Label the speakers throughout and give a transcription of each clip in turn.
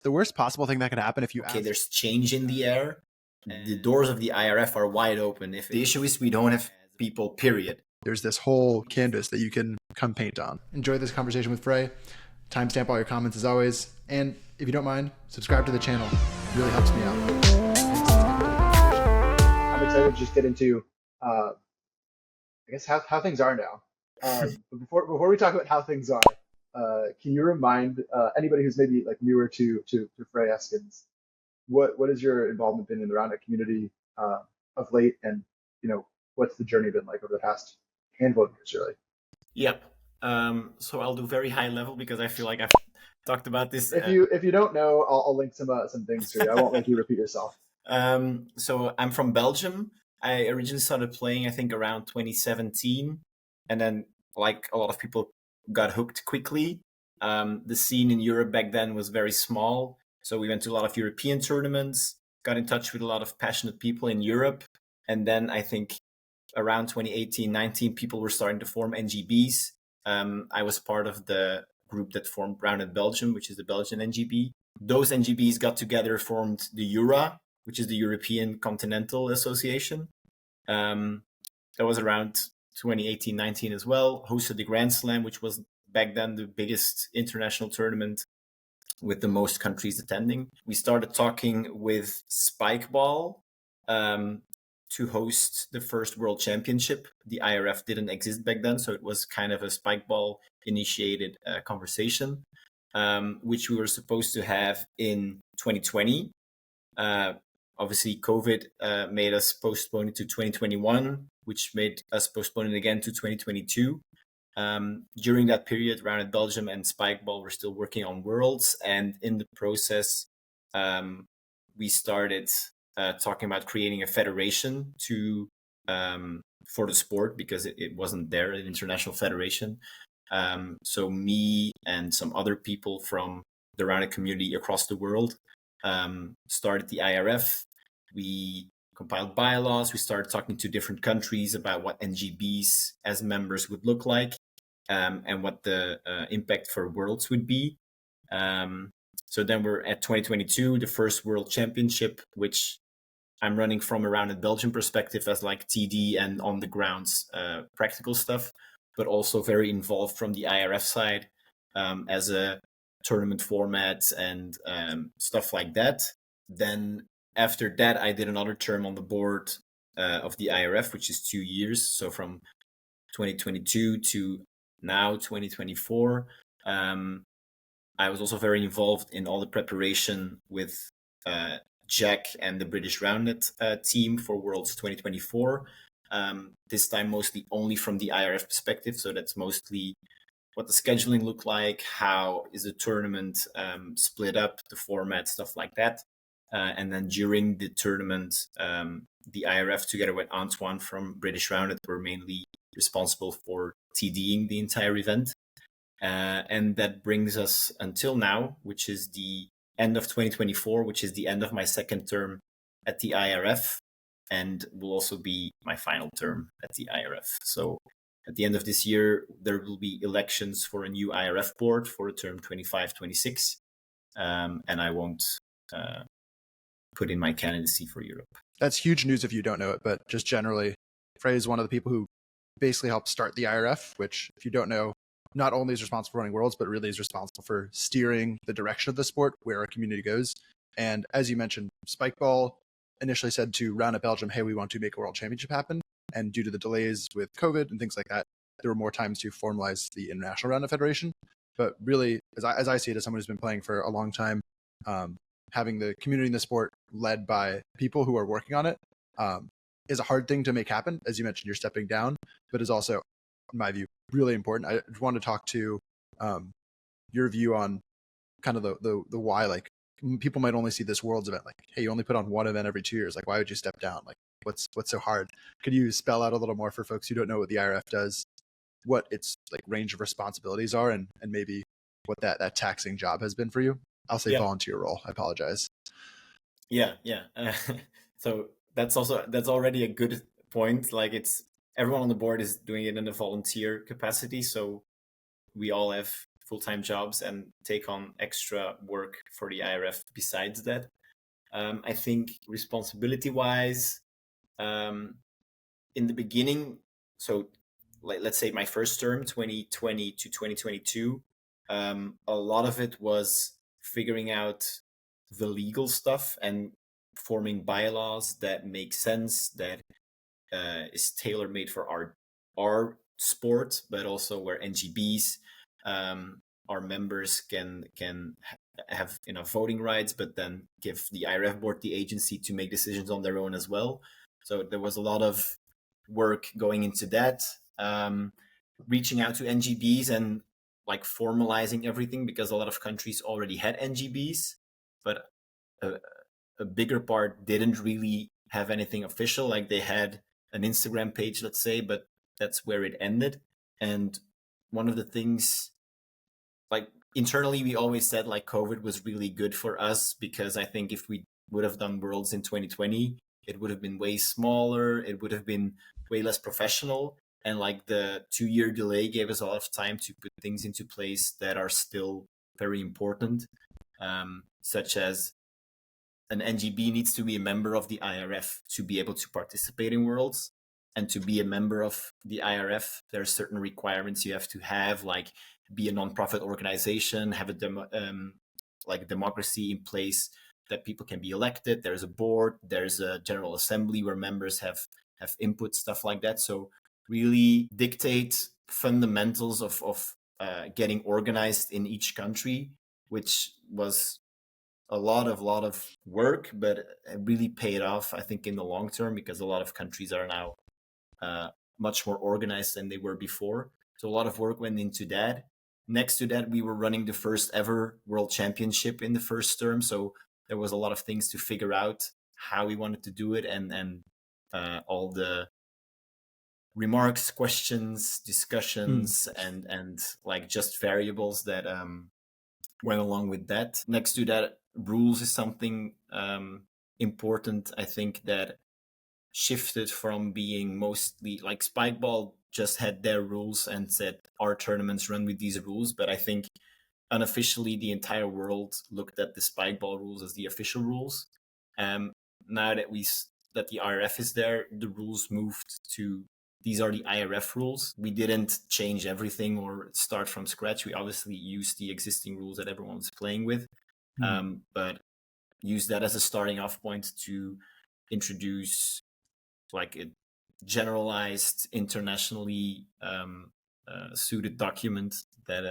Speaker 1: the worst possible thing that could happen if you
Speaker 2: okay,
Speaker 1: ask.
Speaker 2: there's change in the air. The doors of the IRF are wide open. If the issue is we don't have people, period.
Speaker 1: There's this whole canvas that you can come paint on. Enjoy this conversation with Fre. Timestamp all your comments as always. And if you don't mind, subscribe to the channel. It really helps me out. I'm excited to just get into, I guess, how things are now. But before we talk about how things are, can you remind anybody who's maybe like newer to Fre Eskens, what has your involvement been in the Roundnet community of late, and what's the journey been like over the past handful of years, really?
Speaker 2: Yep. So I'll do very high level because I feel like I've talked about this.
Speaker 1: If you don't know, I'll link some things for you. I won't make you repeat yourself.
Speaker 2: So I'm from Belgium. I originally started playing, I think, around 2017, and then, like a lot of people, got hooked quickly. The scene in Europe back then was very small, so we went to a lot of European tournaments, got in touch with a lot of passionate people in Europe, and then I think around 2018-19, people were starting to form NGBs. I was part of the group that formed Roundnet Belgium, which is the Belgian NGB. Those NGBs got together, formed the EURA, which is the European Continental Association. That was around 2018-19 as well. Hosted the Grand Slam, which was back then the biggest international tournament with the most countries attending. We started talking with Spikeball to host the first World Championship. The IRF didn't exist back then, so it was kind of a Spikeball initiated conversation, which we were supposed to have in 2020. Obviously, COVID made us postpone it to 2021, which made us postpone it again to 2022. During that period, Roundnet Belgium and Spikeball were still working on Worlds, and in the process, we started talking about creating a federation for the sport, because it wasn't there, an international federation. So me and some other people from the Roundnet community across the world started the IRF. We compiled bylaws. We started talking to different countries about what NGBs as members would look like, and what the impact for Worlds would be. So then we're at 2022, the first World Championship, which I'm running from a Roundnet Belgium perspective as like TD and on the grounds practical stuff, but also very involved from the IRF side as a tournament format and stuff like that. Then after that, I did another term on the board of the IRF, which is 2 years. So from 2022 to now 2024. I was also very involved in all the preparation with Jack and the British Roundnet team for Worlds 2024. This time mostly only from the IRF perspective. So that's mostly what the scheduling looked like, how is the tournament split up, the format, stuff like that. And then during the tournament, the IRF together with Antoine from British Roundnet were mainly responsible for TDing the entire event. And that brings us until now, which is the end of 2024, which is the end of my second term at the IRF, and will also be my final term at the IRF. So at the end of this year, there will be elections for a new IRF board for a term 25-26, and I won't put in my candidacy for Europe.
Speaker 1: That's huge news if you don't know it, but just generally, Fre is one of the people who basically helped start the IRF, which, if you don't know, not only is responsible for running Worlds, but really is responsible for steering the direction of the sport, where our community goes. And as you mentioned, Spikeball initially said to Roundnet Belgium, hey, we want to make a World Championship happen. And due to the delays with COVID and things like that, there were more times to formalize the International Roundnet Federation. But really, as I see it, as someone who's been playing for a long time, having the community in the sport led by people who are working on it is a hard thing to make happen. As you mentioned, you're stepping down, but is also, in my view, really important. I want to talk to your view on kind of the why. Like, people might only see this Worlds event, like, hey, you only put on one event every 2 years. Like, why would you step down? Like, what's so hard? Could you spell out a little more for folks who don't know what the IRF does, what its like range of responsibilities are, and maybe what that taxing job has been for you? I'll say volunteer role. I apologize.
Speaker 2: Yeah. So that's already a good point. Like, it's everyone on the board is doing it in a volunteer capacity. So we all have full-time jobs and take on extra work for the IRF besides that. I think responsibility-wise, in the beginning, so like let's say my first term, 2020 to 2022, a lot of it was figuring out the legal stuff and forming bylaws that make sense, that is tailor-made for our sport, but also where NGBs, our members can have voting rights, but then give the IRF board the agency to make decisions on their own as well. So there was a lot of work going into that, reaching out to NGBs and like formalizing everything, because a lot of countries already had NGBs, but a bigger part didn't really have anything official. Like they had an Instagram page, let's say, but that's where it ended. And one of the things, like internally, we always said like COVID was really good for us, because I think if we would have done Worlds in 2020, it would have been way smaller. It would have been way less professional. And like the 2-year delay gave us a lot of time to put things into place that are still very important, such as an NGB needs to be a member of the IRF to be able to participate in Worlds. And to be a member of the IRF, there are certain requirements you have to have, like be a nonprofit organization, have a democracy in place that people can be elected. There's a board, there's a general assembly where members have input, stuff like that. So really dictate fundamentals of getting organized in each country, which was a lot of work, but it really paid off, I think, in the long term, because a lot of countries are now much more organized than they were before. So a lot of work went into that. Next to that, we were running the first ever World Championship in the first term. So there was a lot of things to figure out how we wanted to do it, and all the remarks, questions, discussions, and like just variables that went along with that. Next to that, rules is something important, I think, that shifted from being mostly like Spikeball just had their rules and said our tournaments run with these rules, but I think unofficially the entire world looked at the Spikeball rules as the official rules. Now that that the IRF is there, the rules moved to these are the IRF rules. We didn't change everything or start from scratch. We obviously used the existing rules that everyone was playing with, but use that as a starting off point to introduce like a generalized, internationally suited document that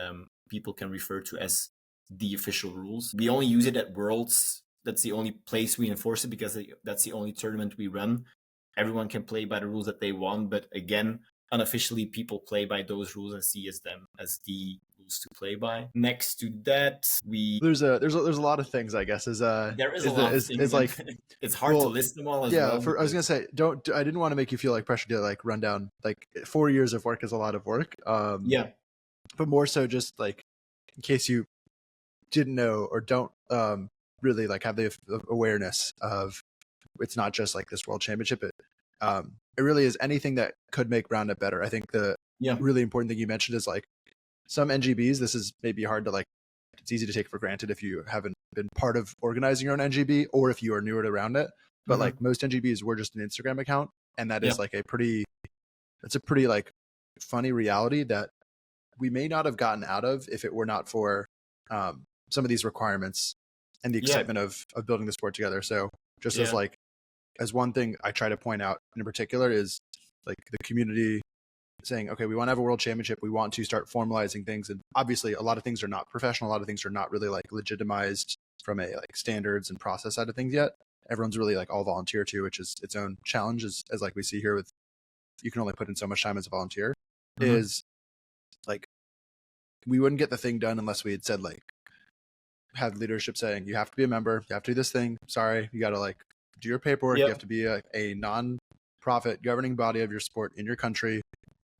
Speaker 2: people can refer to as the official rules. We only use it at Worlds. That's the only place we enforce it, because that's the only tournament we run. Everyone can play by the rules that they want, but again, unofficially, people play by those rules and see them as the rules to play by. Next to that,
Speaker 1: there's a lot of things, I guess.
Speaker 2: There is a lot of things.
Speaker 1: Like
Speaker 2: it's hard to list them all as well.
Speaker 1: I was gonna say, I didn't want to make you feel like pressure to like run down. Like 4 years of work is a lot of work. But more so just like in case you didn't know or don't really like have the awareness of, it's not just like this World Championship. It really is anything that could make Roundnet better. I think the really important thing you mentioned is like some NGBs, this is maybe hard to like, it's easy to take for granted if you haven't been part of organizing your own NGB or if you are newer to Roundnet. But like most NGBs were just an Instagram account. And that is like it's a pretty like funny reality that we may not have gotten out of if it were not for some of these requirements and the excitement of building the sport together. So just as one thing I try to point out in particular is like the community saying, okay, we want to have a world championship. We want to start formalizing things. And obviously a lot of things are not professional. A lot of things are not really like legitimized from a like standards and process side of things yet. Everyone's really like all volunteer too, which is its own challenge, as like we see here with, you can only put in so much time as a volunteer. Is like, we wouldn't get the thing done unless we had said like, had leadership saying, you have to be a member, you have to do this thing. Sorry, you got to like do your paperwork. You have to be a non-profit governing body of your sport in your country.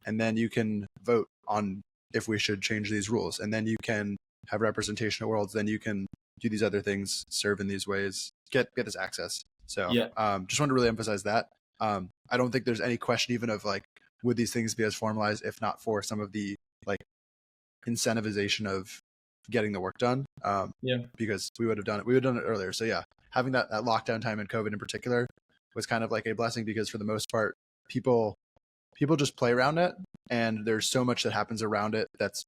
Speaker 1: And then you can vote on if we should change these rules. And then you can have representation at Worlds. Then you can do these other things, serve in these ways, get this access. So just wanted to really emphasize that. I don't think there's any question even of like, would these things be as formalized if not for some of the like incentivization of getting the work done. Because we would have done it earlier. So yeah, having that lockdown time in COVID in particular was kind of like a blessing, because for the most part, people just play Roundnet, and there's so much that happens around it that's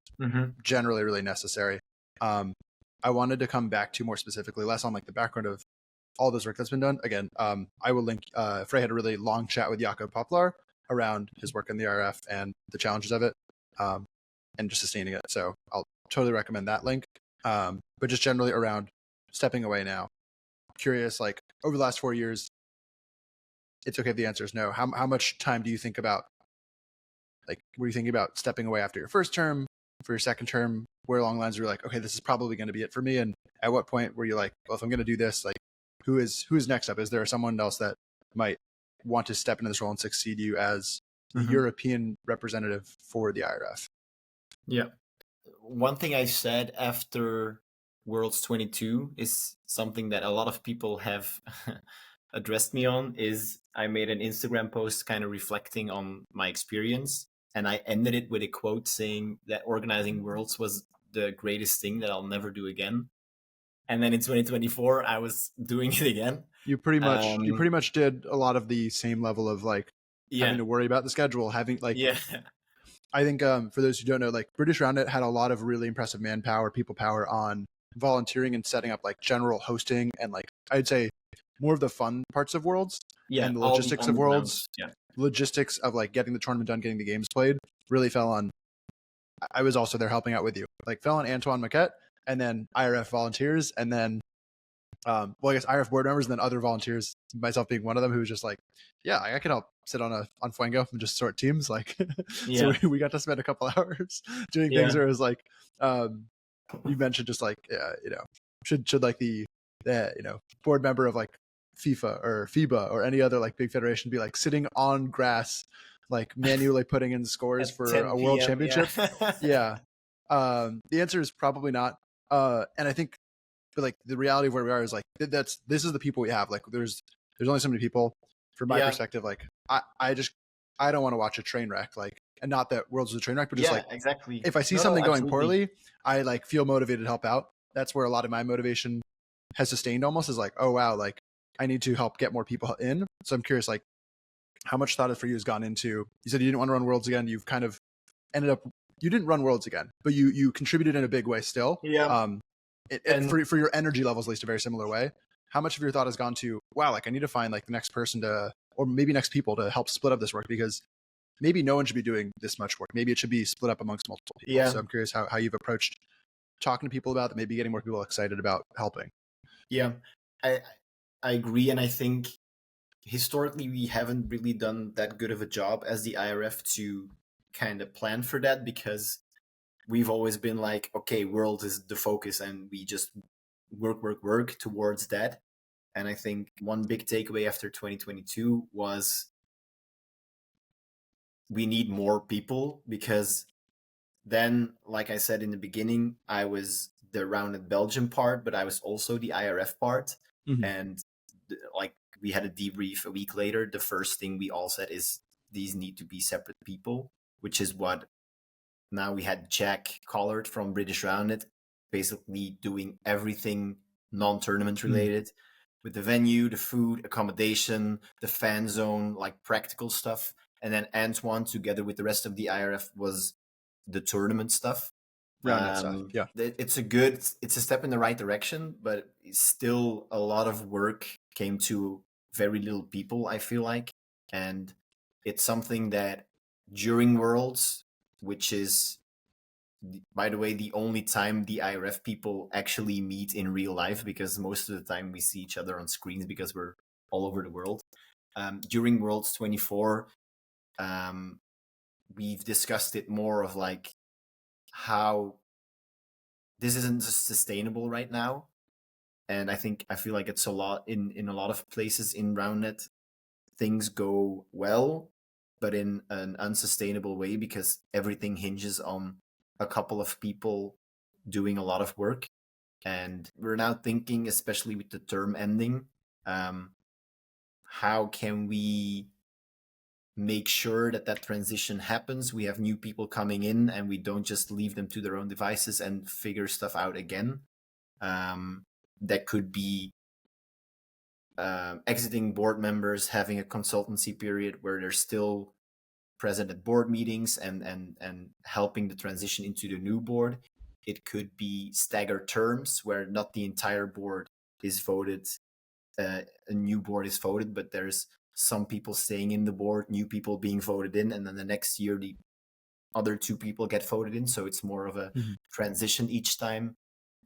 Speaker 1: generally really necessary. I wanted to come back to more specifically, less on like the background of all this work that's been done. Again, I will link, Fre had a really long chat with Jakob Poplar around his work in the IRF and the challenges of it, and just sustaining it. So I'll totally recommend that link. But just generally around stepping away now, curious, like over the last 4 years, it's okay if the answer is no. How much time do you think about, like, were you thinking about stepping away after your first term, for your second term? Where along the lines you're like, okay, this is probably going to be it for me? And at what point were you like, well, if I'm going to do this, like, who is next up? Is there someone else that might want to step into this role and succeed you as the European representative for the IRF?
Speaker 2: Yeah. One thing I said after Worlds 22 is something that a lot of people have addressed me on, is I made an Instagram post kind of reflecting on my experience, and I ended it with a quote saying that organizing Worlds was the greatest thing that I'll never do again. And then in 2024, I was doing it again.
Speaker 1: You pretty much did a lot of the same level of like having to worry about the schedule, having like, I think for those who don't know, like British Roundnet had a lot of really impressive manpower, people power on volunteering and setting up like general hosting, and like I'd say more of the fun parts of Worlds and the logistics of Worlds, logistics of like getting the tournament done, getting the games played, really fell on. I was also there helping out with you, like fell on Antoine Maquette, and then IRF volunteers, and then well, I guess IRF board members, and then other volunteers, myself being one of them, who was just like, yeah, I can help sit on Fuego and just sort teams, like so we got to spend a couple hours doing things where it was like, you mentioned just like, should like the board member of like FIFA or FIBA or any other like big federation be like sitting on grass, like manually putting in scores for a world championship? The answer is probably not. And I think, but like the reality of where we are is like, this is the people we have. Like there's only so many people. From my perspective, like I don't want to watch a train wreck, like, and not that Worlds is a train wreck, but just like,
Speaker 2: exactly.
Speaker 1: if I see something going poorly, I like feel motivated to help out. That's where a lot of my motivation has sustained, almost, is like, oh wow, like I need to help get more people in. So I'm curious, like, how much thought for you has gone into, you said you didn't want to run Worlds again. You've kind of ended up, you didn't run Worlds again, but you contributed in a big way still. And for your energy levels, at least a very similar way. How much of your thought has gone to, wow, like I need to find like the next person to, or maybe next people to help split up this work, because maybe no one should be doing this much work. Maybe it should be split up amongst multiple people. So I'm curious how you've approached talking to people about that, maybe getting more people excited about helping.
Speaker 2: I agree. And I think historically we haven't really done that good of a job as the IRF to kind of plan for that, because we've always been like, okay, World is the focus, and we just work towards that. And I think one big takeaway after 2022 was we need more people, because then, like I said in the beginning, I was the Roundnet Belgium part, but I was also the IRF part. And like we had a debrief a week later. The first thing we all said is these need to be separate people, which is what now we had Jack Collard from British Roundnet basically doing everything non-tournament related with the venue, the food, accommodation, the fan zone, like practical stuff. And then Antoine, together with the rest of the IRF, was the tournament stuff. It's a step in the right direction, but still a lot of work came to very little people, I feel like. And it's something that during Worlds, which is, by the way, the only time the IRF people actually meet in real life, because most of the time we see each other on screens because we're all over the world. During Worlds 24, we've discussed it more of like how this isn't sustainable right now. And I feel like it's a lot in a lot of places in Roundnet, things go well, but in an unsustainable way, because everything hinges on a couple of people doing a lot of work. And we're now thinking, especially with the term ending, how can we make sure that that transition happens. We have new people coming in, and we don't just leave them to their own devices and figure stuff out again. That could be exiting board members, having a consultancy period where they're still present at board meetings and helping the transition into the new board. It could be staggered terms where not the entire board is voted, a new board is voted, but there's some people staying in the board, new people being voted in, and then the next year the other two people get voted in. So it's more of a transition each time,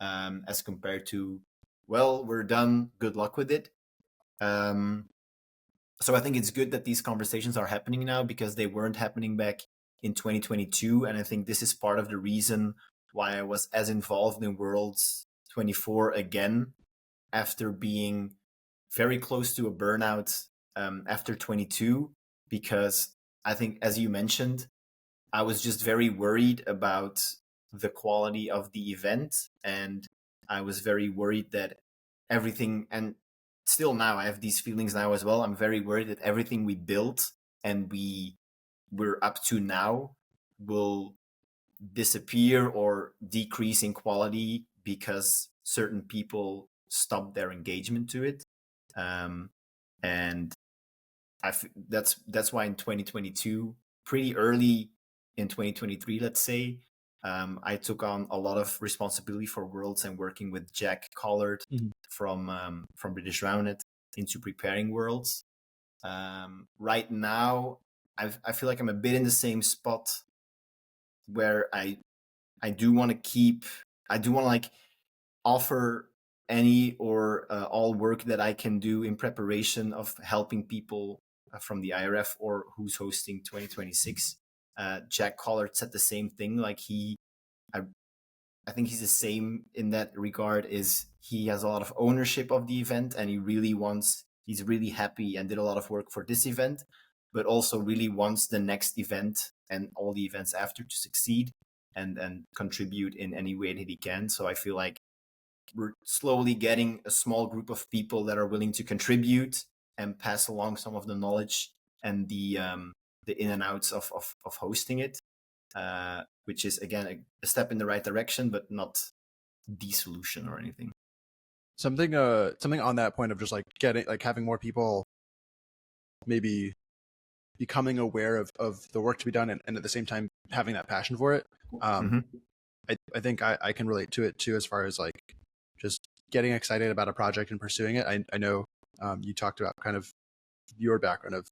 Speaker 2: as compared to, well, we're done, good luck with it. So I think it's good that these conversations are happening now, because they weren't happening back in 2022. And I think this is part of the reason why I was as involved in Worlds 24 again, after being very close to a burnout after 22, because I think, as you mentioned, I was just very worried about the quality of the event. And I was very worried that everything, and still now I have these feelings now as well, I'm very worried that everything we built and we're up to now will disappear or decrease in quality because certain people stop their engagement to it. And that's why in 2022, pretty early in 2023, let's say, I took on a lot of responsibility for Worlds and working with Jack Collard from British Roundnet into preparing Worlds. Right now, I feel like I'm a bit in the same spot where I do want to like offer any or all work that I can do in preparation of helping people from the IRF or who's hosting 2026. Jack Collard said the same thing. Like I think he's the same in that regard. Is he has a lot of ownership of the event, and he's really happy and did a lot of work for this event, but also really wants the next event and all the events after to succeed and contribute in any way that he can. So I feel like we're slowly getting a small group of people that are willing to contribute and pass along some of the knowledge and the in and outs of hosting it, which is again a step in the right direction, but not the solution or anything.
Speaker 1: Something on that point of just like having more people maybe becoming aware of the work to be done and at the same time having that passion for it. I think I can relate to it too, as far as like just getting excited about a project and pursuing it. I know you talked about kind of your background of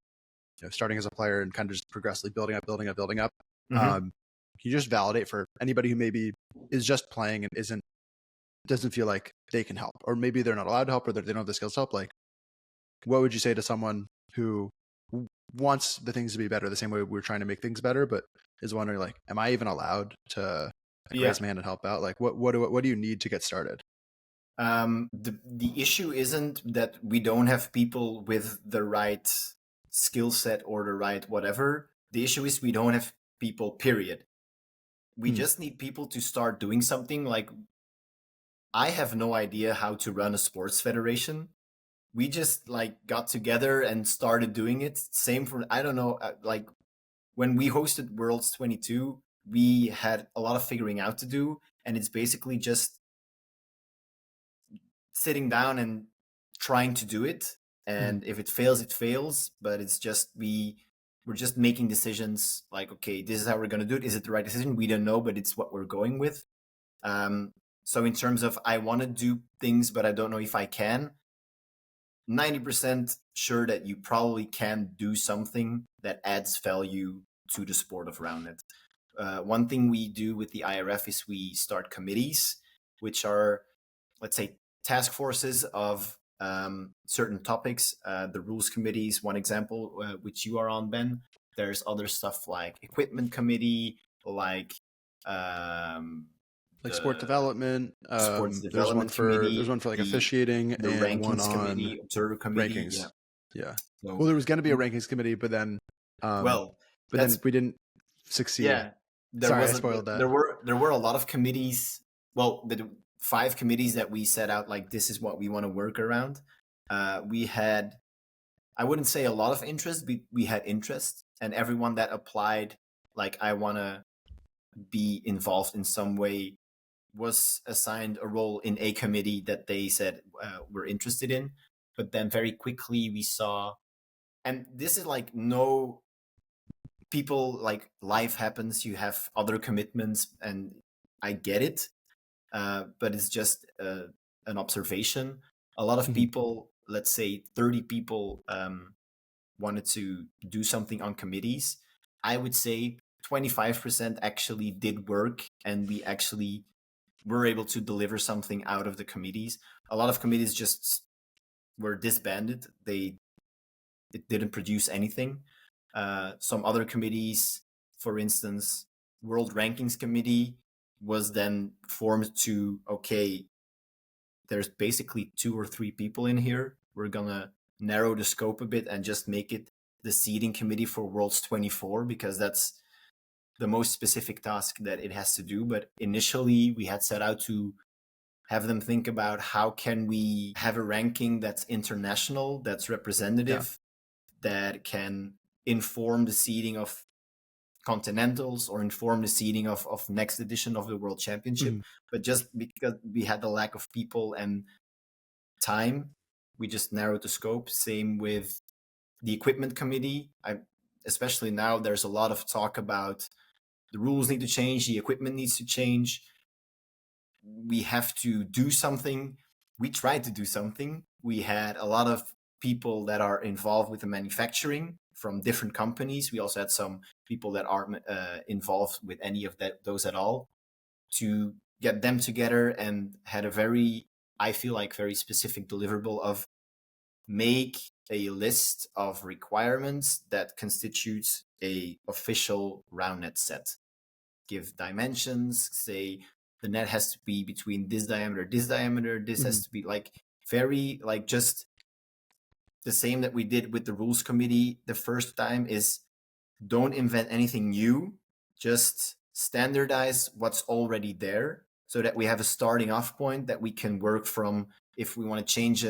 Speaker 1: starting as a player and kind of just progressively building up. Can you just validate for anybody who maybe is just playing and doesn't feel like they can help, or maybe they're not allowed to help, or they don't have the skills to help? Like, what would you say to someone who wants the things to be better the same way we're trying to make things better, but is wondering like, am I even allowed to raise my hand and help out? Like, what do you need to get started?
Speaker 2: The issue isn't that we don't have people with the right skill set or the right whatever. The issue is we don't have people, period. We just need people to start doing something. Like, I have no idea how to run a sports federation. We just like got together and started doing it. Same for, I don't know, like when we hosted Worlds 22, we had a lot of figuring out to do, and it's basically just sitting down and trying to do it. And if it fails, it fails. But it's just we're just making decisions like, okay, this is how we're going to do it. Is it the right decision? We don't know, but it's what we're going with. So in terms of I want to do things, but I don't know if I can, 90% sure that you probably can do something that adds value to the sport of Roundnet. One thing we do with the IRF is we start committees, which are, let's say, task forces of certain topics. The rules committee is one example, which you are on, Ben. There's other stuff like equipment committee, like
Speaker 1: sport development.
Speaker 2: Sports development committee.
Speaker 1: There's one for like officiating,
Speaker 2: the
Speaker 1: and
Speaker 2: rankings
Speaker 1: one on
Speaker 2: committee, observer committee.
Speaker 1: rankings. Yeah.
Speaker 2: So,
Speaker 1: well, there was going to be a rankings committee, but then then we didn't succeed.
Speaker 2: Yeah,
Speaker 1: I spoiled that.
Speaker 2: There were a lot of committees. Well, the 5 committees that we set out, like this is what we want to work around. We had, I wouldn't say a lot of interest, but we had interest. and everyone that applied, like, I want to be involved in some way, was assigned a role in a committee that they said were interested in. But then very quickly we saw, and this is like, no, people, like, life happens, you have other commitments, and I get it. But it's just an observation. A lot of people, let's say 30 people, wanted to do something on committees. I would say 25% actually did work, and we actually were able to deliver something out of the committees. A lot of committees just were disbanded. It didn't produce anything. Some other committees, for instance, World Rankings Committee, was then formed to, okay, there's basically 2 or 3 people in here. We're gonna narrow the scope a bit and just make it the seeding committee for Worlds 24, because that's the most specific task that it has to do. But initially we had set out to have them think about, how can we have a ranking that's international, that's representative, that can inform the seeding of continentals or inform the seeding of next edition of the World Championship. But just because we had the lack of people and time, we just narrowed the scope. Same with the equipment committee. Especially now, there's a lot of talk about the rules need to change, the equipment needs to change. We have to do something. We tried to do something. We had a lot of people that are involved with the manufacturing from different companies. We also had some people that aren't involved with any of those at all, to get them together, and had a very, I feel like, very specific deliverable of make a list of requirements that constitutes a official Roundnet set. Give dimensions, say the net has to be between this diameter, this has to be like very, like, just the same that we did with the rules committee the first time, is don't invent anything new, just standardize what's already there, so that we have a starting off point that we can work from. If we want to change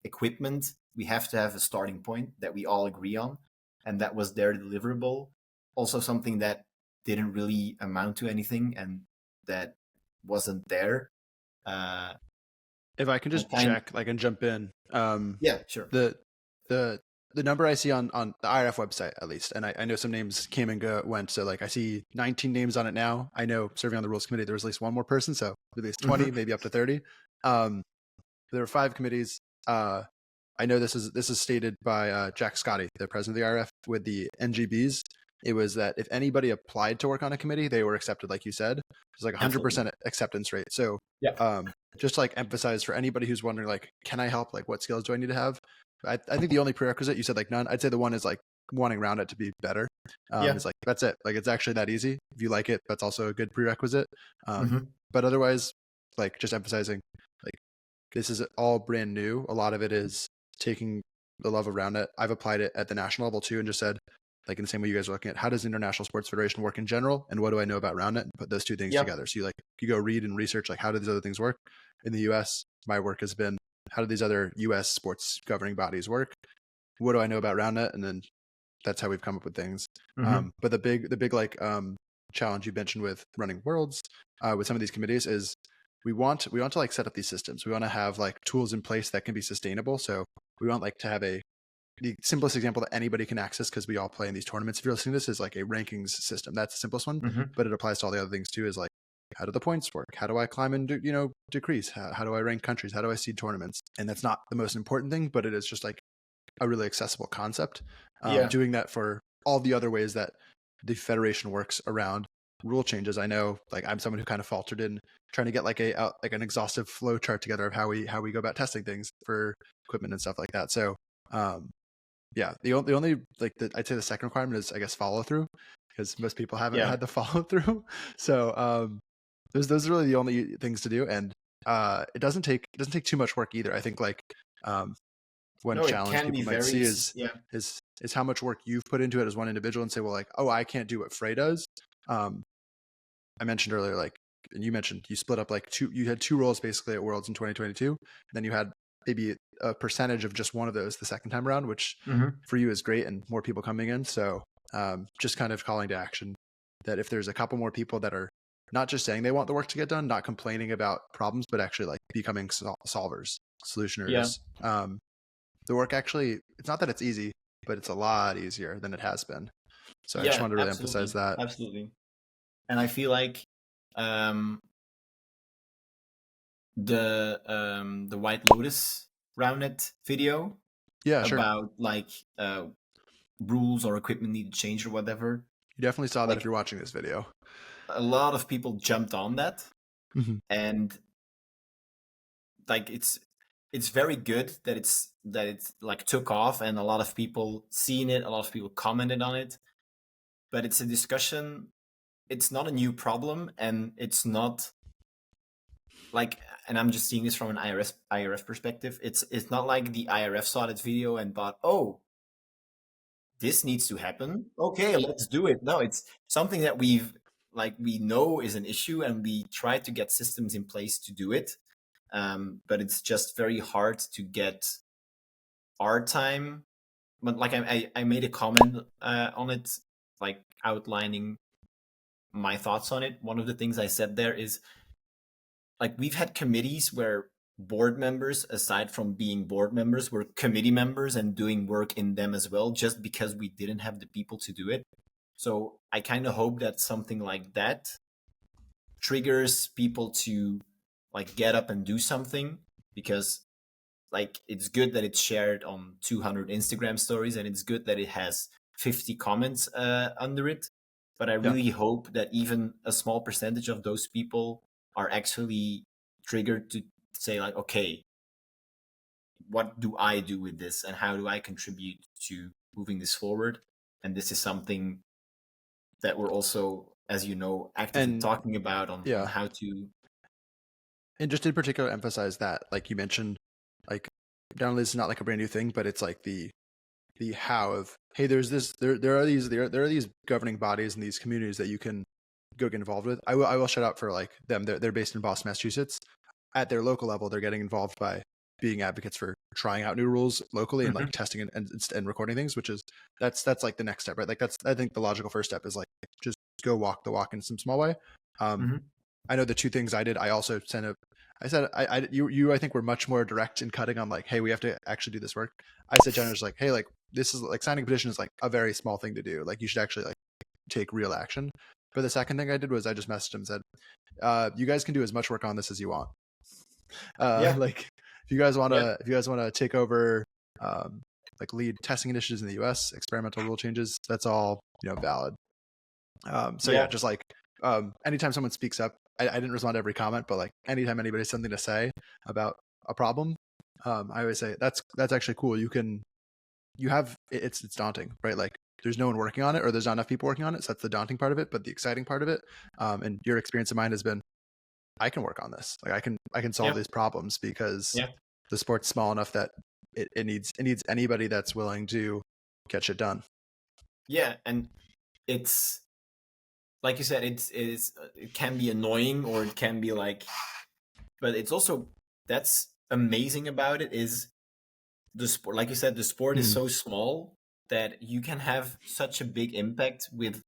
Speaker 2: equipment, we have to have a starting point that we all agree on, and that was their deliverable. Also something that didn't really amount to anything, and that wasn't there.
Speaker 1: If I can just check, I can jump in.
Speaker 2: Yeah, sure.
Speaker 1: The number I see on the IRF website, at least, and I know some names came and went. So like I see 19 names on it now. I know serving on the rules committee, there was at least one more person. So at least 20, maybe up to 30. There are 5 committees. I know this is stated by Jack Scotty, the president of the IRF, with the NGBs. It was that if anybody applied to work on a committee, they were accepted, like you said. It's like 100% acceptance rate. So just to like emphasize for anybody who's wondering, like, can I help? Like, what skills do I need to have? I think the only prerequisite, you said like none. I'd say the one is like wanting Roundnet to be better. It's like, that's it. Like, it's actually that easy. If you like it, that's also a good prerequisite. But otherwise, like, just emphasizing, like, this is all brand new. A lot of it is taking the love of Roundnet. I've applied it at the national level too, and just said, like, in the same way you guys are looking at, how does the International Sports Federation work in general, and what do I know about Roundnet, and put those two things together. So you go read and research, like, how do these other things work? In the US, my work has been, how do these other US sports governing bodies work? What do I know about Roundnet? And then that's how we've come up with things. But the big like challenge you mentioned with running Worlds with some of these committees is we want to like set up these systems. We want to have like tools in place that can be sustainable. So we want like to have the simplest example that anybody can access, because we all play in these tournaments. If you're listening to this, is like a rankings system. That's the simplest one, but it applies to all the other things too. Is like, how do the points work? How do I climb and decrease? How do I rank countries? How do I seed tournaments? And that's not the most important thing, but it is just like a really accessible concept. Doing that for all the other ways that the federation works around rule changes. I know, like, I'm someone who kind of faltered in trying to get like an exhaustive flow chart together of how we go about testing things for equipment and stuff like that. So the only like I'd say the second requirement is, I guess, follow through, because most people haven't had the follow through. So those are really the only things to do, and it doesn't take too much work either. I think like one challenge people might see is how much work you've put into it as one individual, and say, well, like, oh, I can't do what Fre does. I mentioned earlier, like, and you mentioned you split up like you had 2 roles basically at Worlds in 2022, and then you had maybe a percentage of just one of those the second time around, which for you is great, and more people coming in. So just kind of calling to action that if there's a couple more people that are not just saying they want the work to get done, not complaining about problems, but actually like becoming solvers, solutioners. The work actually, it's not that it's easy, but it's a lot easier than it has been. So I just wanted to really emphasize that.
Speaker 2: Absolutely. And I feel like the White Lotus Roundnet video about like rules or equipment need to change or whatever.
Speaker 1: You definitely saw that if you're watching this video.
Speaker 2: A lot of people jumped on that, and like it's very good that it's like took off, and a lot of people seen it, a lot of people commented on it. But it's a discussion. It's not a new problem, and it's not like, and I'm just seeing this from an IRF perspective. It's not like the IRF saw that video and thought, oh, this needs to happen. Okay, let's do it. No, it's something that we know is an issue, and we try to get systems in place to do it. But it's just very hard to get our time. But like I made a comment on it, like outlining my thoughts on it. One of the things I said there is, like, we've had committees where board members, aside from being board members, were committee members and doing work in them as well, just because we didn't have the people to do it. So I kind of hope that something like that triggers people to like get up and do something, because like it's good that it's shared on 200 Instagram stories, and it's good that it has 50 comments under it. But I really hope that even a small percentage of those people are actually triggered to say like, okay, what do I do with this, and how do I contribute to moving this forward? And this is something that we're also, as you know, actively talking about on how to.
Speaker 1: And just in particular, emphasize that, like you mentioned, like download is not like a brand new thing, but it's like the how of, hey, there's this, there are these governing bodies and these communities that you can go get involved with. I will shout out for like them. They're based in Boston, Massachusetts. At their local level, they're getting involved by being advocates for trying out new rules locally and like testing and recording things, which is that's like the next step, right? Like that's, I think the logical first step is like just go walk the walk in some small way. I know the two things I did. I also I said you I think were much more direct in cutting on like, hey, we have to actually do this work. I said generally like, hey, like this is like signing a petition is like a very small thing to do. Like you should actually like take real action. But the second thing I did was I just messaged him and said, you guys can do as much work on this as you want. Like if you guys want to take over like lead testing initiatives in the US, experimental rule changes, that's all, valid. Just like anytime someone speaks up, I didn't respond to every comment, but like anytime anybody has something to say about a problem, I always say that's actually cool. It's daunting, right? Like there's no one working on it, or there's not enough people working on it. So that's the daunting part of it. But the exciting part of it, and your experience of mine has been, I can work on this. Like I can solve these problems because the sport's small enough that it needs anybody that's willing to get shit done.
Speaker 2: Yeah, and it's like you said, it can be annoying, or it can be like, but it's also, that's amazing about it is the sport. Like you said, the sport is so small that you can have such a big impact with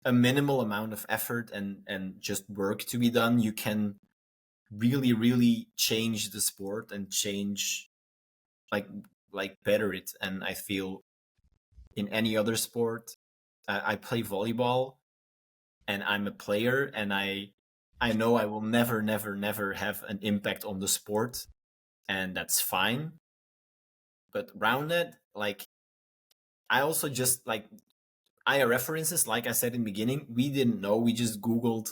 Speaker 2: a minimal amount of effort and just work to be done. You can really, really change the sport and change like better it. And I feel in any other sport, I play volleyball and I'm a player, and I know I will never have an impact on the sport, and that's fine. But Roundnet, like, I also just like IRF, for instance, like I said in the beginning, we didn't know. We just Googled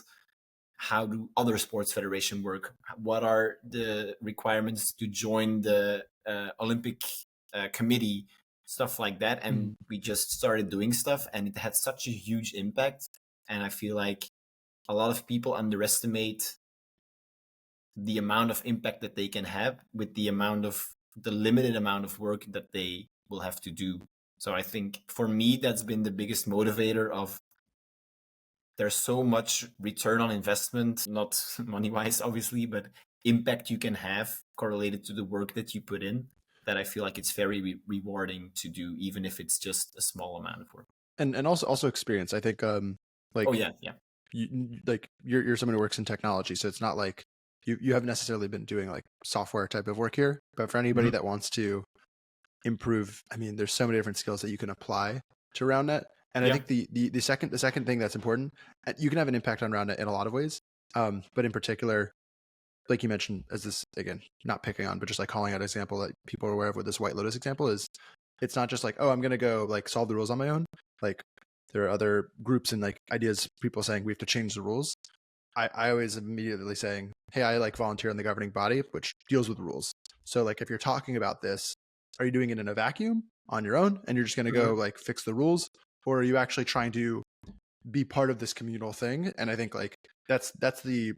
Speaker 2: how do other sports federation work? What are the requirements to join the Olympic committee? Stuff like that. And we just started doing stuff, and it had such a huge impact. And I feel like a lot of people underestimate the amount of impact that they can have with the limited amount of work that they will have to do. So I think for me, that's been the biggest motivator of, there's so much return on investment, not money wise, obviously, but impact you can have correlated to the work that you put in, that I feel like it's very rewarding to do, even if it's just a small amount of work.
Speaker 1: And also experience. I think
Speaker 2: Oh
Speaker 1: like
Speaker 2: yeah,
Speaker 1: you're someone who works in technology, so it's not like you haven't necessarily been doing like software type of work here. But for anybody that wants to improve, I mean, there's so many different skills that you can apply to Roundnet. And I think the second thing that's important, you can have an impact on Roundnet in a lot of ways. But in particular, like you mentioned, as this, again, not picking on, but just like calling out an example that people are aware of with this White Lotus example, is it's not just like, oh, I'm going to go like solve the rules on my own. Like there are other groups and like ideas, people saying we have to change the rules. I always immediately saying, hey, I like volunteer in the governing body, which deals with rules. So like if you're talking about this, are you doing it in a vacuum on your own and you're just going to go like fix the rules? Or are you actually trying to be part of this communal thing? And I think like that's the,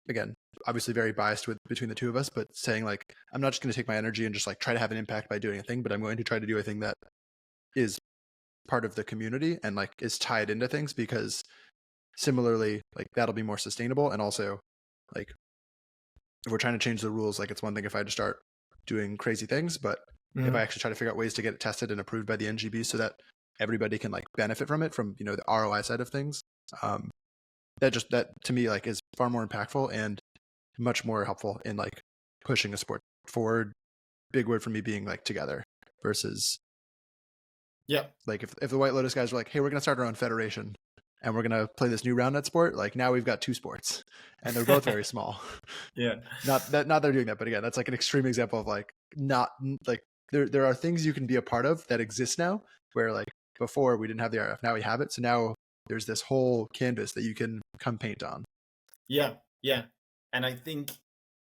Speaker 1: again, obviously very biased between the two of us, but saying like, I'm not just going to take my energy and just like try to have an impact by doing a thing, but I'm going to try to do a thing that is part of the community and like is tied into things, because similarly, like that'll be more sustainable. And also like if we're trying to change the rules, like it's one thing if I just start doing crazy things, but if I actually try to figure out ways to get it tested and approved by the NGB so that everybody can like benefit from it, from, you know, the ROI side of things, that to me like is far more impactful and much more helpful in like pushing a sport forward. Big word for me being like together versus like if the White Lotus guys were like, hey, we're gonna start our own federation and we're gonna play this new Roundnet sport, like now we've got two sports and they're both very small. Not they're doing that, but again, that's like an extreme example of like not like there are things you can be a part of that exist now, where like before we didn't have the IRF, now we have it, so now there's this whole canvas that you can come paint on.
Speaker 2: And I think,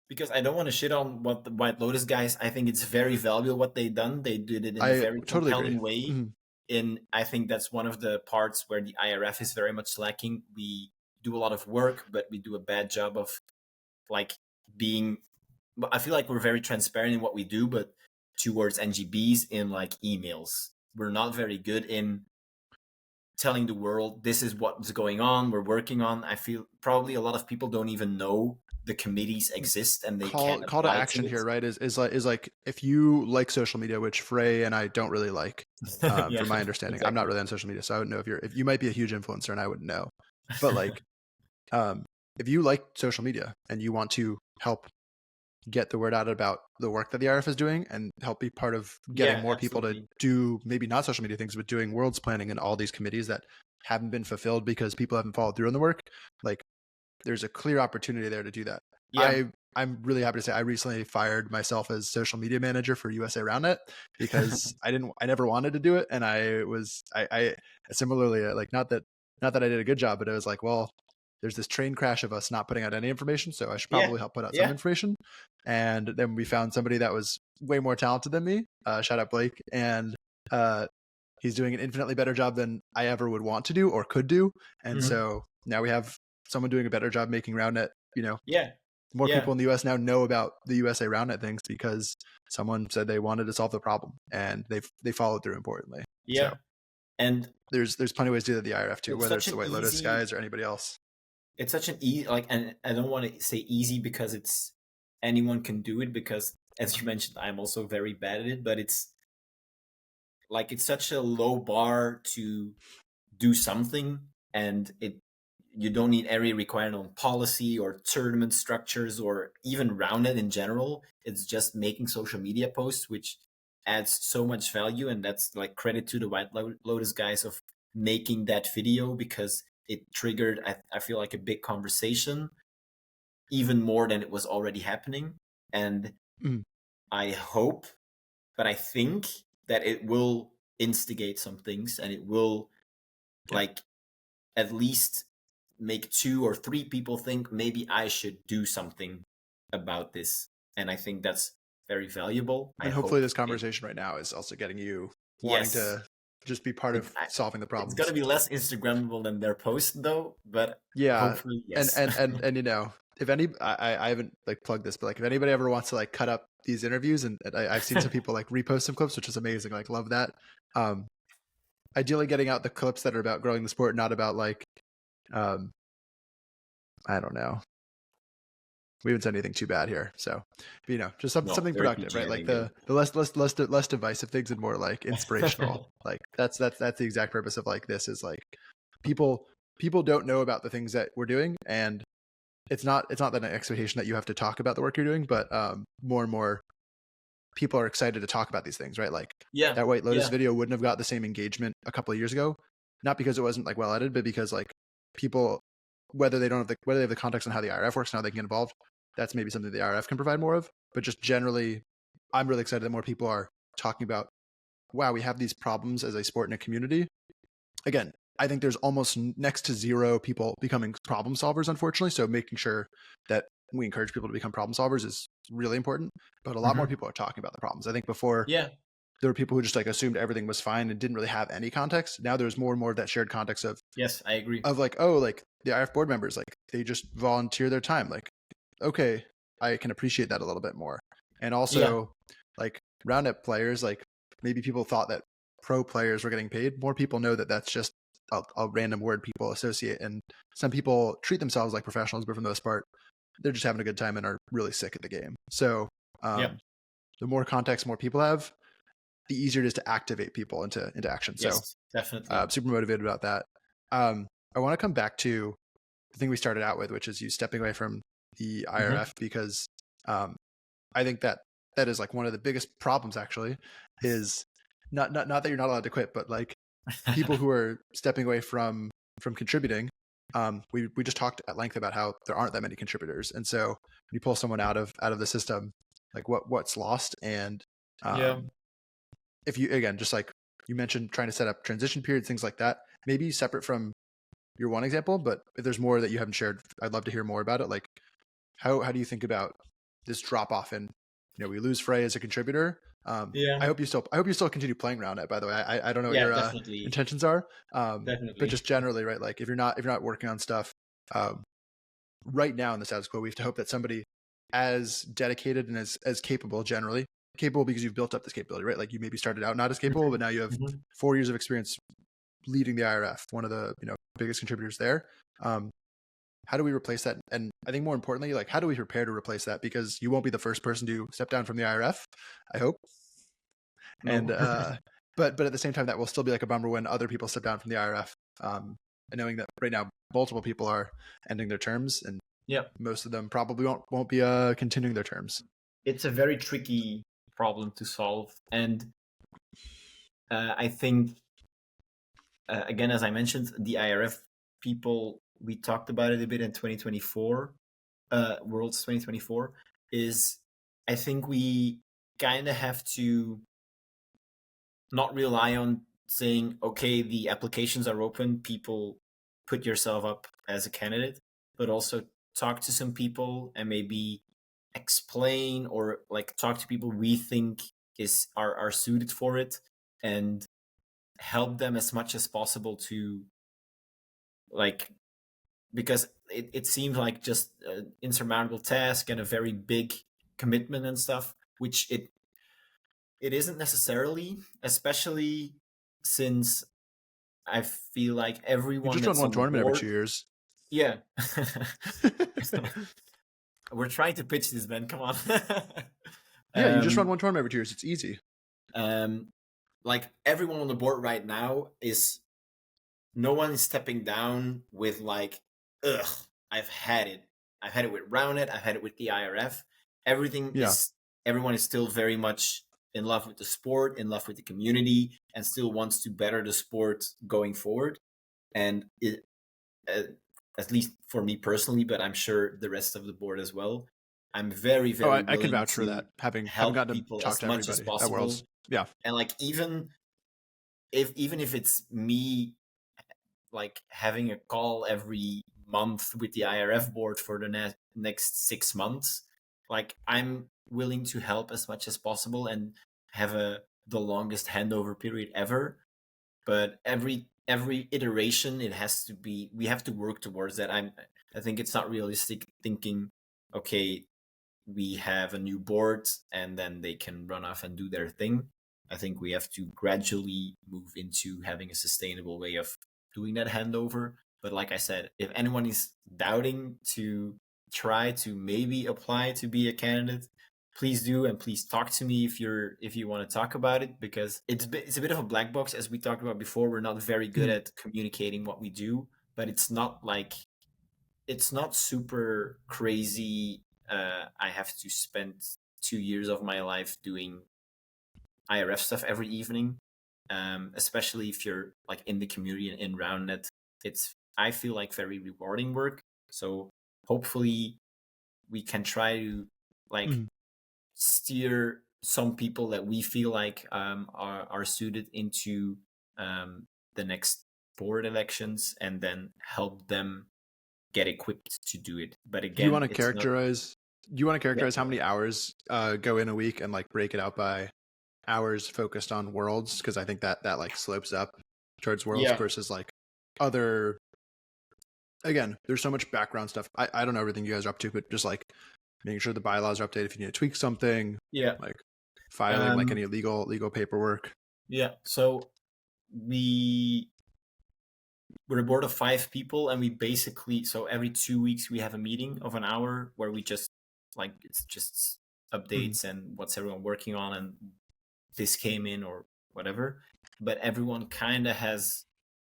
Speaker 2: because I don't want to shit on what the White Lotus guys, I think it's very valuable what they done. They did it in a very
Speaker 1: totally
Speaker 2: compelling way. And I think that's one of the parts where the IRF is very much lacking. We do a lot of work, but we do a bad job of like being, I feel like we're very transparent in what we do, but towards NGBs in like emails, we're not very good in telling the world this is what's going on, we're working on. I feel probably a lot of people don't even know the communities exist and they
Speaker 1: call to action here, right? Is like if you like social media, which Fre and I don't really like, from my understanding. Exactly. I'm not really on social media, so I wouldn't know if you might be a huge influencer and I wouldn't know. But like if you like social media and you want to help get the word out about the work that the IRF is doing and help be part of getting more people to do maybe not social media things, but doing worlds planning and all these committees that haven't been fulfilled because people haven't followed through on the work, like there's a clear opportunity there to do that. I'm really happy to say I recently fired myself as social media manager for USA Roundnet because I never wanted to do it. And I similarly, like, not that I did a good job, but it was like, well, there's this train crash of us not putting out any information, so I should probably help put out some information. And then we found somebody that was way more talented than me. Shout out Blake. And he's doing an infinitely better job than I ever would want to do or could do. And so now we have someone doing a better job making Roundnet, you know. More people in the US now know about the USA Roundnet things because someone said they wanted to solve the problem and they followed through, importantly. So
Speaker 2: and
Speaker 1: there's plenty of ways to do that at the IRF too, whether it's the White Lotus guys or anybody else.
Speaker 2: It's such an easy, like, and I don't want to say easy because it's anyone can do it, because as you mentioned, I'm also very bad at it, but it's like, it's such a low bar to do something, and you don't need every requirement on policy or tournament structures or even Roundnet in general. It's just making social media posts, which adds so much value. And that's like credit to the White Lotus guys of making that video, because it triggered, I feel like, a big conversation, even more than it was already happening. And I hope, but I think that it will instigate some things, and it will like at least make 2 or 3 people think maybe I should do something about this. And I think that's very valuable.
Speaker 1: And hopefully this conversation right now is also getting you wanting to just be part of solving the problem.
Speaker 2: It's going to be less Instagrammable than their post though, but hopefully, yes.
Speaker 1: And you know, if any, I haven't like plugged this, but like if anybody ever wants to like cut up these interviews, and I've seen some people like repost some clips, which is amazing. Like, love that. Ideally getting out the clips that are about growing the sport, not about like, I don't know, we haven't said anything too bad here. So, just something
Speaker 2: very
Speaker 1: productive,
Speaker 2: PG,
Speaker 1: right?
Speaker 2: I
Speaker 1: Like
Speaker 2: think.
Speaker 1: the less divisive things and more like inspirational. Like that's the exact purpose of like this is like people don't know about the things that we're doing, and it's not that an expectation that you have to talk about the work you're doing, but more and more people are excited to talk about these things, right? Like
Speaker 2: Yeah,
Speaker 1: that White Lotus
Speaker 2: yeah,
Speaker 1: video wouldn't have got the same engagement a couple of years ago, not because it wasn't like well edited, but because like people, whether they have the context on how the IRF works and how they can get involved, that's maybe something the IRF can provide more of. But just generally, I'm really excited that more people are talking about, wow, we have these problems as a sport and a community. Again, I think there's almost next to zero people becoming problem solvers, unfortunately. So making sure that we encourage people to become problem solvers is really important. But a lot more people are talking about the problems. I think before
Speaker 2: yeah.
Speaker 1: there were people who just like assumed everything was fine and didn't really have any context. Now there's more and more of that shared context
Speaker 2: Yes, I agree.
Speaker 1: of like, oh, like the IRF board members, like they just volunteer their time. Like, okay, I can appreciate that a little bit more. And
Speaker 2: Yeah,
Speaker 1: also like Roundnet players, like maybe people thought that pro players were getting paid. More people know that that's just a random word people associate. And some people treat themselves like professionals, but for the most part, they're just having a good time and are really sick at the game. So
Speaker 2: yeah,
Speaker 1: the more context more people have, the easier it is to activate people into action. So
Speaker 2: yes, definitely.
Speaker 1: super motivated about that. I want to come back to the thing we started out with, which is you stepping away from the IRF, because I think that is like one of the biggest problems actually is not that you're not allowed to quit, but like people who are stepping away from contributing. We just talked at length about how there aren't that many contributors, and so when you pull someone out of the system, like what's lost. And
Speaker 2: Yeah,
Speaker 1: if you, again, just like you mentioned, trying to set up transition periods, things like that, maybe separate from your one example, but if there's more that you haven't shared, I'd love to hear more about it. Like how do you think about this drop off in, we lose Fre as a contributor.
Speaker 2: yeah,
Speaker 1: I hope you still continue playing Roundnet, by the way. I don't know what
Speaker 2: yeah,
Speaker 1: your
Speaker 2: definitely,
Speaker 1: intentions are. But
Speaker 2: definitely.
Speaker 1: just generally, right? Like if you're not working on stuff right now in the status quo, we have to hope that somebody as dedicated and as capable, generally capable, because you've built up this capability, right? Like you maybe started out not as capable, but now you have 4 years of experience leading the IRF, one of the biggest contributors there. How do we replace that? And I think more importantly, like how do we prepare to replace that? Because you won't be the first person to step down from the IRF, I hope. And
Speaker 2: No.
Speaker 1: but at the same time, that will still be like a bummer when other people step down from the IRF. And knowing that right now multiple people are ending their terms, and
Speaker 2: Yeah,
Speaker 1: most of them probably won't be continuing their terms.
Speaker 2: it's a very tricky problem to solve, and I think again, as I mentioned, the IRF people, we talked about it a bit in 2024, Worlds 2024, is I think we kind of have to not rely on saying, okay, the applications are open, people put yourself up as a candidate, but also talk to some people and maybe explain or like talk to people we think are suited for it, and help them as much as possible to like, because it seems like just an insurmountable task and a very big commitment and stuff, which it isn't necessarily, especially since I feel like
Speaker 1: You
Speaker 2: everyone
Speaker 1: just run
Speaker 2: that's
Speaker 1: one
Speaker 2: on the
Speaker 1: tournament every
Speaker 2: board.
Speaker 1: 2 years.
Speaker 2: Yeah. We're trying to pitch this, man. Come on.
Speaker 1: Yeah, you just run
Speaker 2: um,
Speaker 1: one tournament every 2 years. It's easy.
Speaker 2: like everyone on the board right now is, no one is stepping down with like, ugh, I've had it. I've had it with Roundnet. I've had it with the IRF.
Speaker 1: Yeah.
Speaker 2: Everyone is still very much in love with the sport, in love with the community, and still wants to better the sport going forward. And uh, at least for me personally, but I'm sure the rest of the board as well, I'm very,
Speaker 1: Oh,
Speaker 2: very
Speaker 1: I can
Speaker 2: willing
Speaker 1: vouch for
Speaker 2: to
Speaker 1: that. Having
Speaker 2: help
Speaker 1: gotten to
Speaker 2: people
Speaker 1: talk
Speaker 2: as
Speaker 1: to
Speaker 2: much as
Speaker 1: everybody at Worlds.
Speaker 2: possible.
Speaker 1: Yeah.
Speaker 2: And like even if it's me like having a call every month with the IRF board for the next 6 months, like I'm willing to help as much as possible and have the longest handover period ever. But every iteration, it has to be, we have to work towards that. I think it's not realistic thinking, okay, we have a new board and then they can run off and do their thing. I think we have to gradually move into having a sustainable way of doing that handover. But like I said, if anyone is doubting to try to maybe apply to be a candidate, please do, and please talk to me if you want to talk about it, because it's a bit of a black box. As we talked about before, we're not very good at communicating what we do, but it's not super crazy. I have to spend 2 years of my life doing IRF stuff every evening, especially if you're like in the community and in Roundnet. It's, I feel like, very rewarding work. So hopefully we can try to like steer some people that we feel like are suited into the next board elections, and then help them get equipped to do it. But
Speaker 1: Do you
Speaker 2: again,
Speaker 1: want to
Speaker 2: it's not.
Speaker 1: characterize? Do you want to characterize
Speaker 2: Yeah.
Speaker 1: how many hours go in a week and like break it out by hours focused on worlds? Because I think that like slopes up towards worlds
Speaker 2: Yeah.
Speaker 1: versus like other. Again, there's so much background stuff. I don't know everything you guys are up to, but just like making sure the bylaws are updated if you need to tweak something,
Speaker 2: Yeah.
Speaker 1: like filing like any legal paperwork.
Speaker 2: Yeah. So we're a board of 5 people, and we basically, so every 2 weeks we have a meeting of an hour where we just like, it's just updates and what's everyone working on, and this came in or whatever. But everyone kind of has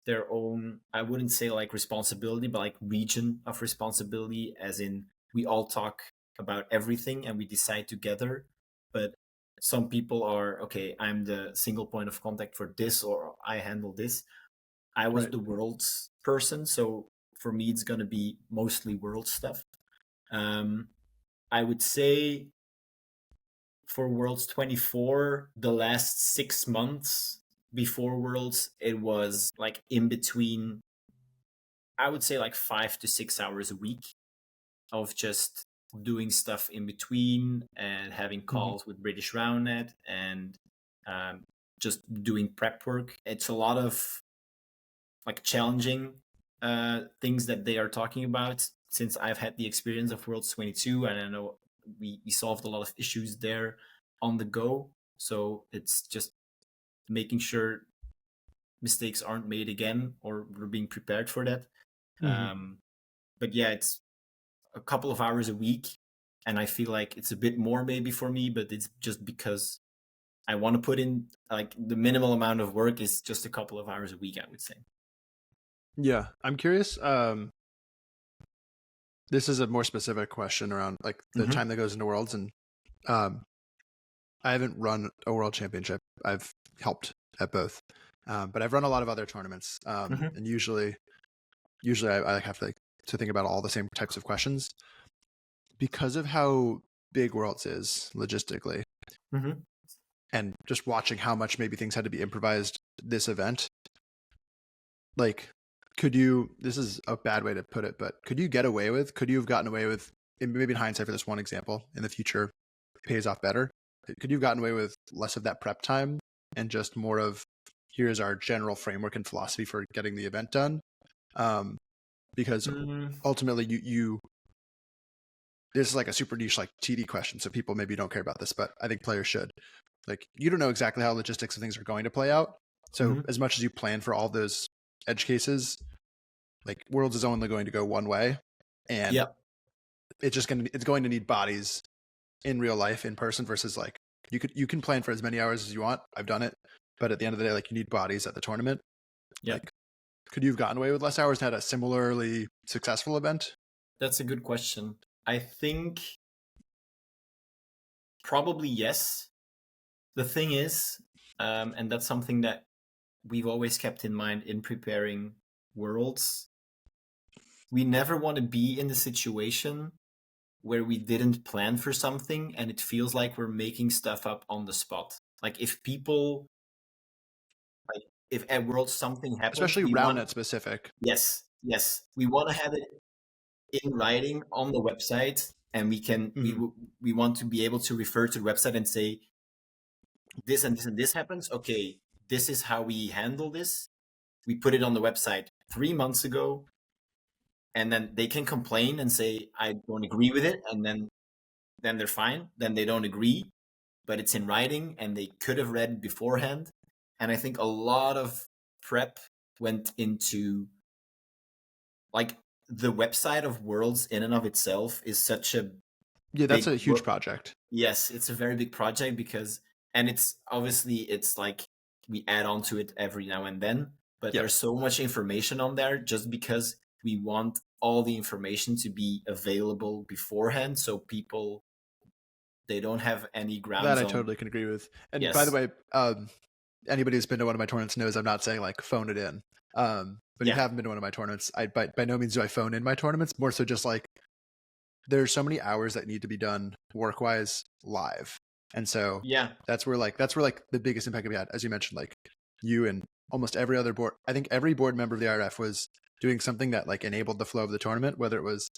Speaker 2: their own, I wouldn't say like responsibility, but like region of responsibility, as in we all talk about everything and we decide together. But some people are, okay, I'm the single point of contact for this, or I handle this. I was
Speaker 1: Right.
Speaker 2: the world's person, so for me it's gonna be mostly world stuff. I would say for Worlds 24, the last 6 months before Worlds, it was like in between, I would say like 5 to 6 hours a week of just doing stuff in between and having calls with British Roundnet and just doing prep work. It's a lot of like challenging things that they are talking about, since I've had the experience of Worlds 22, and I know we solved a lot of issues there on the go. So it's just making sure mistakes aren't made again, or we're being prepared for that. But yeah, it's a couple of hours a week, and I feel like it's a bit more maybe for me, but it's just because I want to put in, like, the minimal amount of work is just a couple of hours a week, I would say.
Speaker 1: Yeah, I'm curious. This is a more specific question around like the time that goes into worlds, and I haven't run a world championship. I've helped at both, but I've run a lot of other tournaments, and usually I have to think about all the same types of questions because of how big worlds is logistically, and just watching how much maybe things had to be improvised this event. Like, could you? This is a bad way to put it, but could you have gotten away with, maybe in hindsight for this one example, in the future it pays off better? Could you have gotten away with less of that prep time and just more of, here's our general framework and philosophy for getting the event done? Because ultimately this is like a super niche, like TD question, so people maybe don't care about this, but I think players should. Like, you don't know exactly how logistics of things are going to play out. So as much as you plan for all those edge cases, like Worlds is only going to go one way, and it's going to need bodies in real life, in person, versus like you can plan for as many hours as you want. I've done it, but at the end of the day, like, you need bodies at the tournament. Like, could you have gotten away with less hours and had a similarly successful event?
Speaker 2: That's a good question. I think probably yes. The thing is, and that's something that we've always kept in mind in preparing Worlds, we never want to be in the situation where we didn't plan for something and it feels like we're making stuff up on the spot. Like, if people, like, if at Worlds something happens,
Speaker 1: Especially Roundnet specific.
Speaker 2: Yes, we want to have it in writing on the website, and we want to be able to refer to the website and say, this and this and this happens. Okay, this is how we handle this. We put it on the website 3 months ago, and then they can complain and say, I don't agree with it, and then they're fine. Then they don't agree, but it's in writing and they could have read it beforehand. And I think a lot of prep went into, like, the website of Worlds in and of itself is such a
Speaker 1: Yeah, that's
Speaker 2: big
Speaker 1: a huge project.
Speaker 2: Yes, it's a very big project because, and it's obviously it's like we add on to it every now and then, but
Speaker 1: Yep.
Speaker 2: there's so much information on there just because we want all the information to be available beforehand, so people they don't have any ground
Speaker 1: That I
Speaker 2: zone.
Speaker 1: totally can agree with. And
Speaker 2: Yes.
Speaker 1: by the way, anybody who's been to one of my tournaments knows I'm not saying like phone it in. But if you haven't been to one of my tournaments, by no means do I phone in my tournaments. More so just like there's so many hours that need to be done work wise live. And so that's where the biggest impact we had, as you mentioned, like you and almost every other board. I think every board member of the IRF was doing something that like enabled the flow of the tournament, whether it was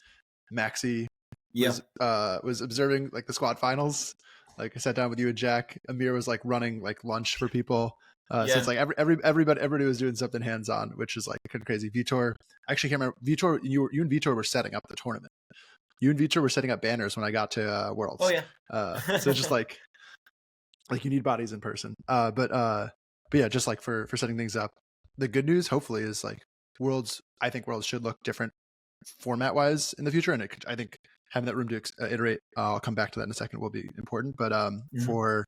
Speaker 1: Maxi was observing like the squad finals. Like I sat down with you and Jack. Amir was like running like lunch for people. So it's like everybody was doing something hands on, which is like kind of crazy. Vitor, I actually can't remember. Vitor, you and Vitor were setting up the tournament. You and Vitor were setting up banners when I got to Worlds.
Speaker 2: Oh yeah.
Speaker 1: So it's just like you need bodies in person. But yeah, just like for setting things up. The good news, hopefully, is like Worlds. I think Worlds should look different format wise in the future, and I think having that room to iterate, I'll come back to that in a second, will be important. But for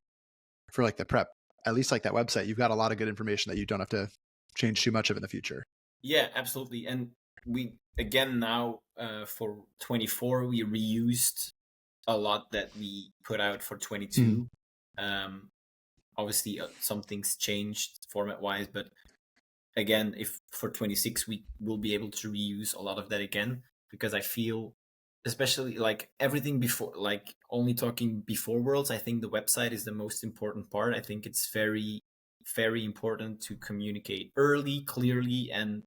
Speaker 1: like the prep, at least like that website, you've got a lot of good information that you don't have to change too much of in the future.
Speaker 2: Yeah, absolutely. And we again now for 24 we reused a lot that we put out for 22. Obviously some things changed format wise, but again, if for 26 we will be able to reuse a lot of that again, because I feel, especially like everything before, like only talking before Worlds, I think the website is the most important part. I think it's very, very important to communicate early, clearly, and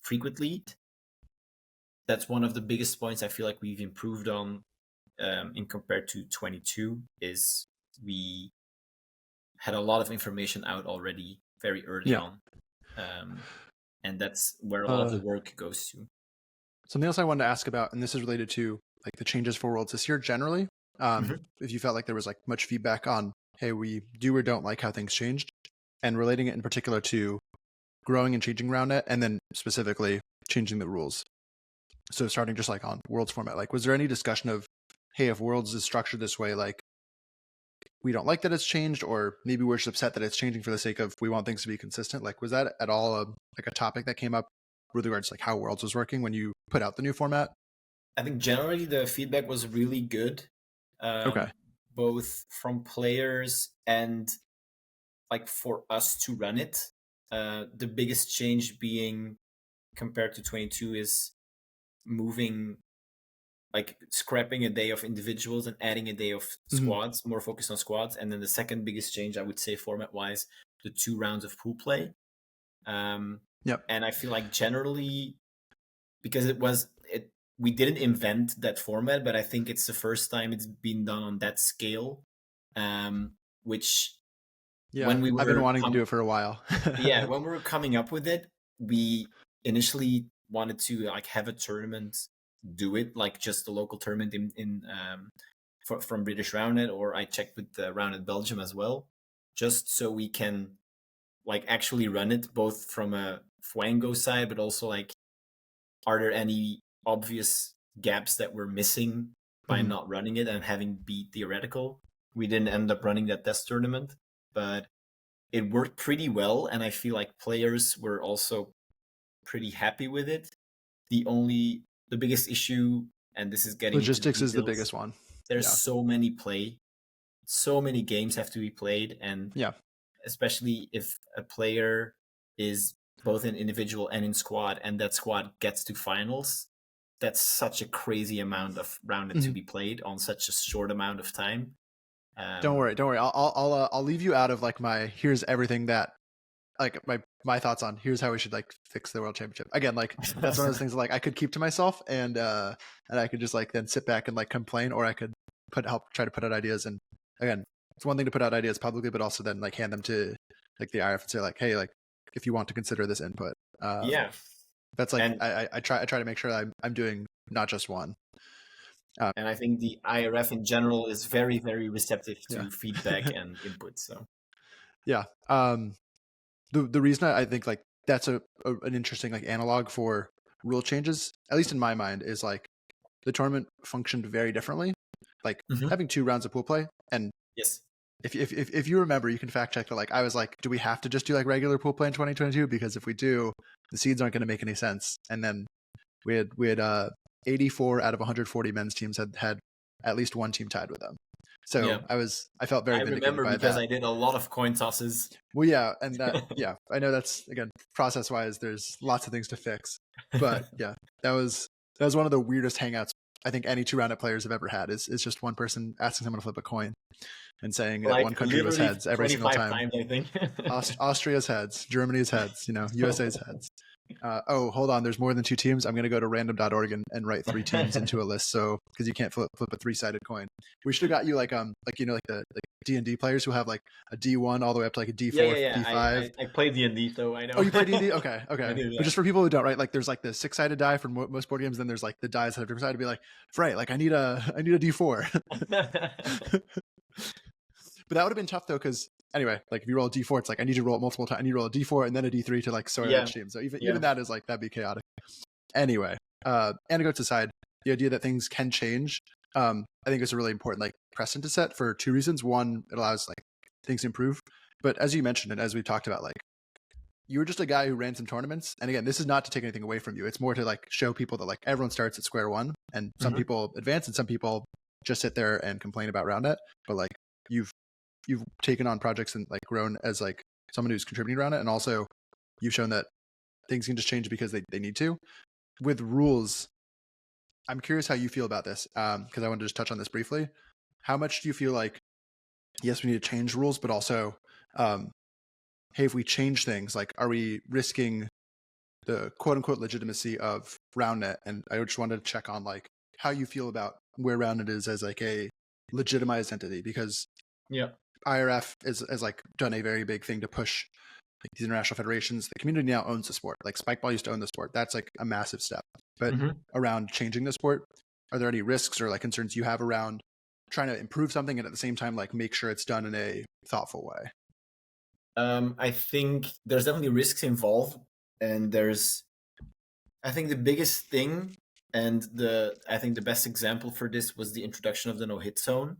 Speaker 2: frequently. That's one of the biggest points I feel like we've improved on in compared to 22, is we had a lot of information out already very early on. And that's where a lot of the work goes to.
Speaker 1: Something else I wanted to ask about, and this is related to like the changes for Worlds this year generally. If you felt like there was like much feedback on, hey, we do or don't like how things changed, and relating it in particular to growing and changing Roundnet, and then specifically changing the rules. So starting just like on Worlds format, like was there any discussion of, hey, if Worlds is structured this way, like we don't like that it's changed, or maybe we're just upset that it's changing for the sake of we want things to be consistent? Like was that at all like a topic that came up with regards to like how Worlds was working when you put out the new format?
Speaker 2: I think generally the feedback was really good.
Speaker 1: Okay.
Speaker 2: Both from players and like for us to run it. The biggest change being compared to 22 is moving, like scrapping a day of individuals and adding a day of squads, more focused on squads. And then the second biggest change, I would say format wise, the 2 rounds of pool play. And I feel like generally, because we didn't invent that format, but I think it's the first time it's been done on that scale, which when we were
Speaker 1: I've been wanting to do it for a while.
Speaker 2: When we were coming up with it, we initially wanted to like have a tournament do it, like just a local tournament from British Roundnet, or I checked with the Roundnet Belgium as well, just so we can like actually run it both from a Fuango side, but also like, are there any obvious gaps that we're missing by not running it and having be theoretical? We didn't end up running that test tournament, but it worked pretty well, and I feel like players were also pretty happy with it. The biggest issue, and this is getting
Speaker 1: logistics is the biggest one.
Speaker 2: There's so many games have to be played, and especially if a player is both in individual and in squad, and that squad gets to finals, that's such a crazy amount of Roundnet to be played on such a short amount of time.
Speaker 1: Don't worry. I'll leave you out of like my here's everything that like my thoughts on here's how we should like fix the world championship. Again, like that's one of those things that, like I could keep to myself and I could just like then sit back and like complain, or I could try to put out ideas. And again, it's one thing to put out ideas publicly, but also then like hand them to like the IRF and say like, hey, like if you want to consider this input. That's like I try to make sure that I'm doing not just one.
Speaker 2: And I think the IRF in general is very, very receptive to feedback and input. So
Speaker 1: the reason I think like that's an interesting like analog for rule changes, at least in my mind, is like the tournament functioned very differently. Like having 2 rounds of pool play, and
Speaker 2: Yes.
Speaker 1: if you remember, you can fact check, but like I was like, do we have to just do like regular pool play in 2022? Because if we do, the seeds aren't going to make any sense. And then we had 84 out of 140 men's teams had at least one team tied with them. So I felt very vindicated by
Speaker 2: because
Speaker 1: that.
Speaker 2: I did a lot of coin tosses.
Speaker 1: Well, yeah, and that I know that's, again, process wise, there's lots of things to fix, but yeah, that was one of the weirdest hangouts I think any 2 Roundnet players have ever had. Is just one person asking someone to flip a coin and saying that one country was heads every single time.
Speaker 2: Times, I think.
Speaker 1: Austria's heads, Germany's heads, USA's heads. Oh, hold on, there's more than 2 teams. I'm going to go to random.org and write 3 teams into a list. So, because you can't flip a 3-sided coin. We should have got you like the D&D players who have like a D1 all the way up to like a D4, D5.
Speaker 2: I played D&D, so I know.
Speaker 1: Oh, you play D&D? Okay.
Speaker 2: Do,
Speaker 1: But just for people who don't, right? Like there's like the 6-sided die for most board games. Then there's like the dice that have different side to be like, Fre, like I need a D4. But that would have been tough though, because anyway, like if you roll a D4, it's like I need to roll it multiple times. I need to roll a D4 and then a D3 to like sort out each team. So even that is like, that'd be chaotic. Anyway, anecdotes aside, the idea that things can change, I think is a really important like precedent to set for 2 reasons. One, it allows like things to improve. But as you mentioned, and as we've talked about, like you were just a guy who ran some tournaments. And again, this is not to take anything away from you. It's more to like show people that like everyone starts at square one, and some people advance and some people just sit there and complain about Roundnet. But like you've taken on projects and like grown as like someone who's contributing around it. And also you've shown that things can just change because they need to. With rules, I'm curious how you feel about this, because I wanted to just touch on this briefly. How much do you feel like, yes, we need to change rules, but also, hey, if we change things, like, are we risking the quote unquote legitimacy of Roundnet? And I just wanted to check on like how you feel about where Roundnet is as like a legitimized entity, because IRF is like done a very big thing to push like these international federations. The community now owns the sport. Like Spikeball used to own the sport. That's like a massive step. But around changing the sport, are there any risks or like concerns you have around trying to improve something and at the same time like make sure it's done in a thoughtful way?
Speaker 2: I think there's definitely risks involved, and I think the biggest thing, and I think the best example for this was the introduction of the no-hit zone,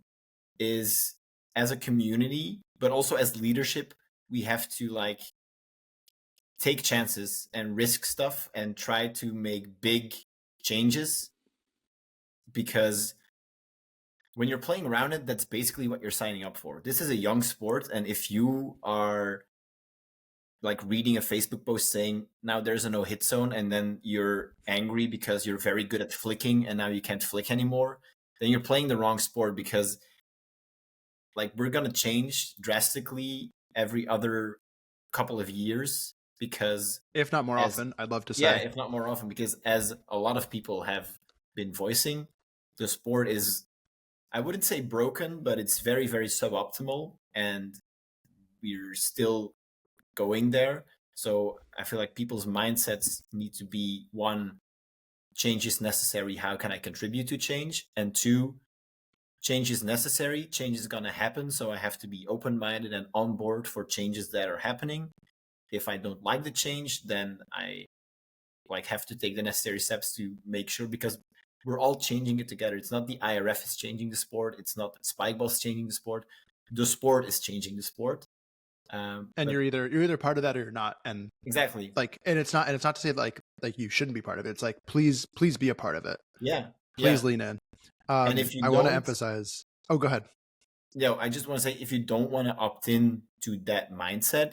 Speaker 2: is as a community, but also as leadership, we have to like take chances and risk stuff and try to make big changes, because when you're playing around it, that's basically what you're signing up for. This is a young sport, and if you are like reading a Facebook post saying now there's a no-hit zone, and then you're angry because you're very good at flicking and now you can't flick anymore, then you're playing the wrong sport, because like we're going to change drastically every other couple of years, because
Speaker 1: if not more often, I'd love to say.
Speaker 2: Yeah, if not more often, because as a lot of people have been voicing, the sport is, I wouldn't say broken, but it's very, very suboptimal, and we're still going there. So I feel like people's mindsets need to be, 1, change is necessary. How can I contribute to change? And 2, change is necessary. Change is going to happen. So I have to be open-minded and on board for changes that are happening. If I don't like the change, then I like have to take the necessary steps to make sure, because we're all changing it together. It's not the IRF is changing the sport. It's not Spikeball's changing the sport. The sport is changing the sport.
Speaker 1: And you're either part of that or you're not. And
Speaker 2: exactly,
Speaker 1: like, and it's not to say like you shouldn't be part of it. It's like, please be a part of it.
Speaker 2: Yeah.
Speaker 1: Please lean in.
Speaker 2: And if you
Speaker 1: I want to emphasize, oh, go ahead.
Speaker 2: Yeah, I just want to say, if you don't want to opt in to that mindset,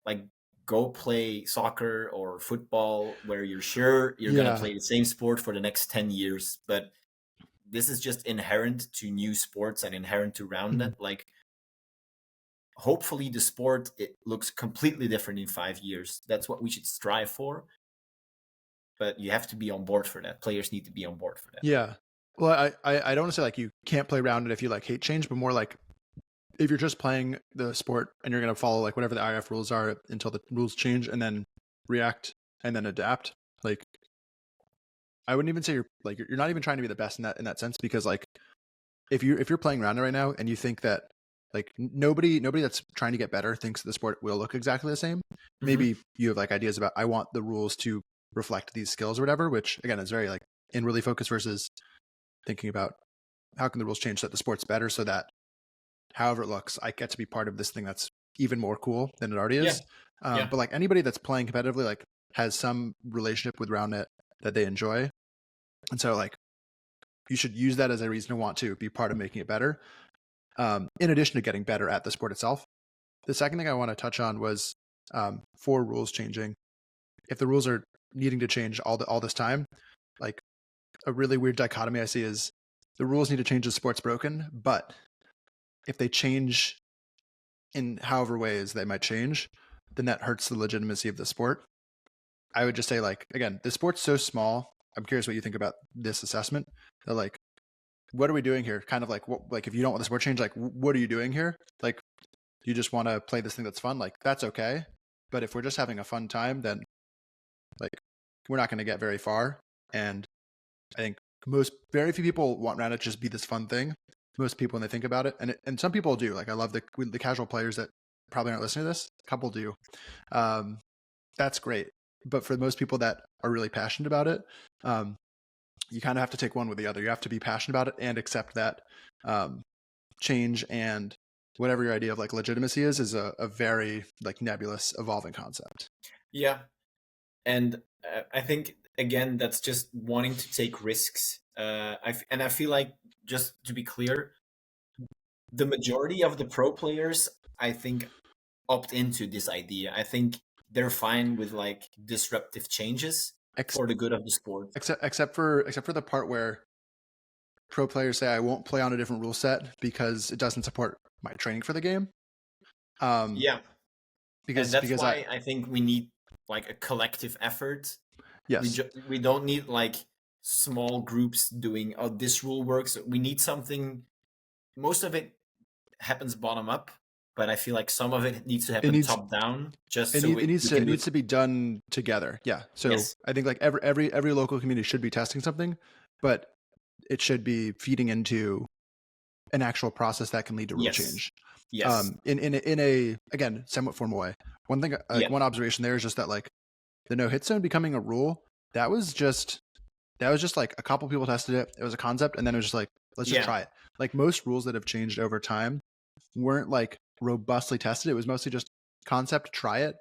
Speaker 2: like go play soccer or football where you're sure you're going to play the same sport for the next 10 years. But this is just inherent to new sports and inherent to Roundnet. Like, hopefully the sport, it looks completely different in 5 years. That's what we should strive for. But you have to be on board for that. Players need to be on board for that.
Speaker 1: Yeah. Well, I don't want to say like you can't play Roundnet if you like hate change, but more like if you're just playing the sport and you're going to follow like whatever the IRF rules are until the rules change and then react and then adapt. Like, I wouldn't even say you're not even trying to be the best in that sense, because like if you're playing Roundnet right now and you think that like nobody that's trying to get better thinks the sport will look exactly the same. Maybe you have like ideas about, I want the rules to reflect these skills or whatever, which again is very like inwardly focused versus thinking about how can the rules change so that the sport's better so that however it looks, I get to be part of this thing that's even more cool than it already is. But like anybody that's playing competitively, like has some relationship with Roundnet that they enjoy. And so like you should use that as a reason to want to be part of making it better. In addition to getting better at the sport itself. The second thing I want to touch on was for rules changing. If the rules are needing to change all this time, like a really weird dichotomy I see is the rules need to change, the sport's broken, but if they change in however ways they might change, then that hurts the legitimacy of the sport. I would just say, like, again, the sport's so small. I'm curious what you think about this assessment. That like, what are we doing here? Kind of like, what, like if you don't want the sport change, like, what are you doing here? Like, you just want to play this thing that's fun. Like, that's okay. But if we're just having a fun time, then like we're not going to get very far. And I think very few people want Roundnet to just be this fun thing. Most people, when they think about it, and some people do. Like, I love the casual players that probably aren't listening to this. A couple do. That's great. But for most people that are really passionate about it, you kind of have to take one with the other. You have to be passionate about it and accept that change and whatever your idea of like legitimacy is a very like nebulous evolving concept.
Speaker 2: Yeah. And I think, again, that's just wanting to take risks. I feel like, just to be clear, the majority of the pro players, I think, opt into this idea. I think they're fine with like disruptive changes for the good of the sport.
Speaker 1: Except for the part where pro players say, I won't play on a different rule set because it doesn't support my training for the game.
Speaker 2: Because why I think we need like a collective effort.
Speaker 1: Yes.
Speaker 2: We don't need like small groups doing, oh, this rule works. We need something. Most of it happens bottom up, but I feel like some of it needs to happen top down. It
Speaker 1: needs to be done together. Yeah. So yes. I think like every local community should be testing something, but it should be feeding into an actual process that can lead to real change.
Speaker 2: Yes.
Speaker 1: In a again somewhat formal way. One thing, one observation there is just that like the no hit zone becoming a rule, that was just like a couple people tested it. It was a concept, and then it was just like, let's just try it. Like most rules that have changed over time weren't like robustly tested. It was mostly just concept, try it,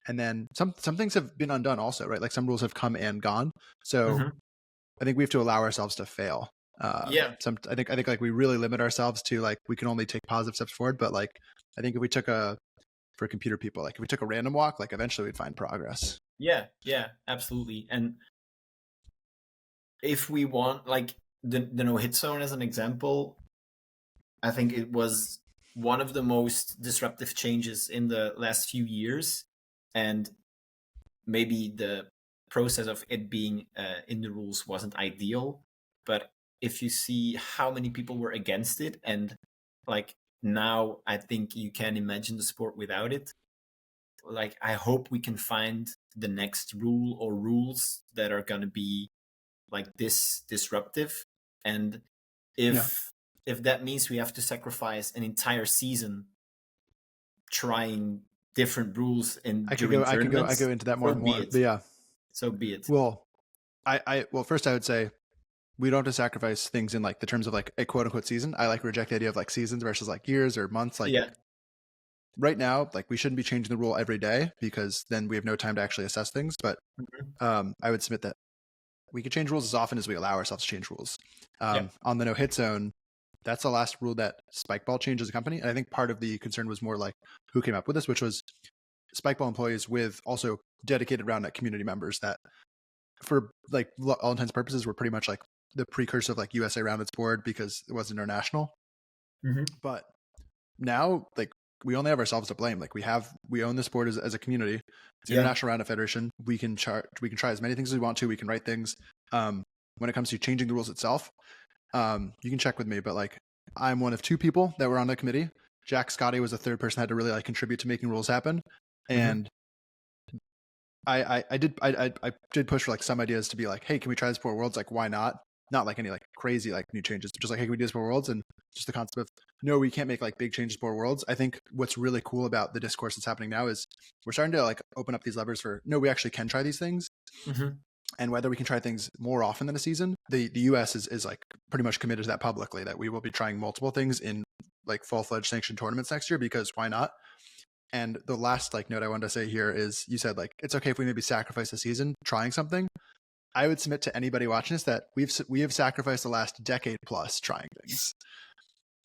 Speaker 1: and then some things have been undone also, right? Like some rules have come and gone. So I think we have to allow ourselves to fail. I think like we really limit ourselves to like we can only take positive steps forward. But like I think if we took for computer people, like if we took a random walk, like eventually we'd find progress.
Speaker 2: Yeah, absolutely. And if we want like the no hit zone as an example, I think it was one of the most disruptive changes in the last few years, and maybe the process of it being in the rules wasn't ideal, but if you see how many people were against it, and like now I think you can imagine the sport without it. Like, I hope we can find the next rule or rules that are going to be like this disruptive. And if that means we have to sacrifice an entire season trying different rules I can
Speaker 1: go into that more and more. But yeah.
Speaker 2: So be it.
Speaker 1: Well, first I would say we don't have to sacrifice things in like the terms of like a quote unquote season. I like reject the idea of like seasons versus like years or months. Like right now, like we shouldn't be changing the rule every day because then we have no time to actually assess things. But I would submit that we could change rules as often as we allow ourselves to change rules. On the no hit zone, that's the last rule that Spikeball changed as a company. And I think part of the concern was more like who came up with this, which was Spikeball employees with also dedicated Roundnet community members that for like all intents and purposes were pretty much like the precursor of like USA Roundnet's board because it was international. But now like we only have ourselves to blame. Like we own this board as a community. It's the International Roundnet Federation. We can try as many things as we want to. We can write things. When it comes to changing the rules itself, you can check with me, but like I'm one of two people that were on the committee. Jack Scotty was the third person that had to really like contribute to making rules happen. And I did push for like some ideas to be like, hey, can we try this for Worlds? Like, why not? Not like any like crazy like new changes, just like, hey, can we do this for Worlds? And just the concept of no, we can't make like big changes for Worlds. I think what's really cool about the discourse that's happening now is we're starting to like open up these levers for no, we actually can try these things. and whether we can try things more often than a season. The US is like pretty much committed to that publicly, that we will be trying multiple things in like full-fledged sanctioned tournaments next year, because why not? And the last like note I wanted to say here is, you said like it's okay if we maybe sacrifice a season trying something. I would submit to anybody watching this that we have sacrificed the last decade plus trying things,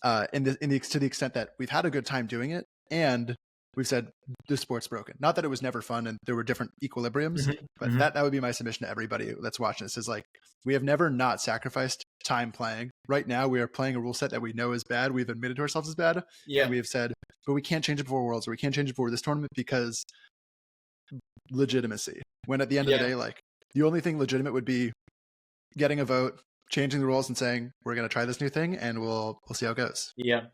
Speaker 1: to the extent that we've had a good time doing it, and we've said the sport's broken. Not that it was never fun and there were different equilibriums, but that would be my submission to everybody that's watching this, is like, we have never not sacrificed time playing. Right now, we are playing a rule set that we know is bad. We've admitted to ourselves is bad.
Speaker 2: Yeah.
Speaker 1: And we have said, but we can't change it before Worlds, or we can't change it before this tournament, because legitimacy. When at the end of the day, like, the only thing legitimate would be getting a vote, changing the rules and saying, we're going to try this new thing and we'll see how it goes.
Speaker 2: Yeah.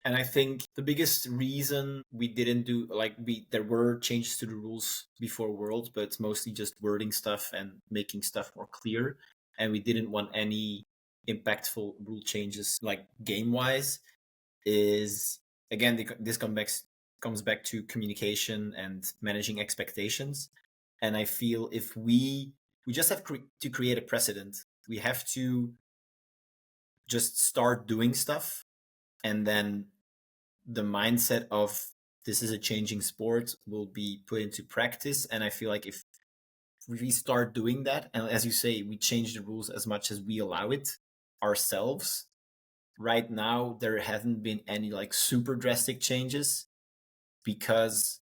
Speaker 2: And I think the biggest reason we didn't do, like, there were changes to the rules before Worlds, but it's mostly just wording stuff and making stuff more clear. And we didn't want any impactful rule changes, like game-wise, is, again, this comes back to communication and managing expectations. And I feel if we just have to create a precedent. We have to just start doing stuff, and then the mindset of this is a changing sport will be put into practice. And I feel like if we start doing that, and as you say, we change the rules as much as we allow it ourselves. Right now, there hasn't been any like super drastic changes because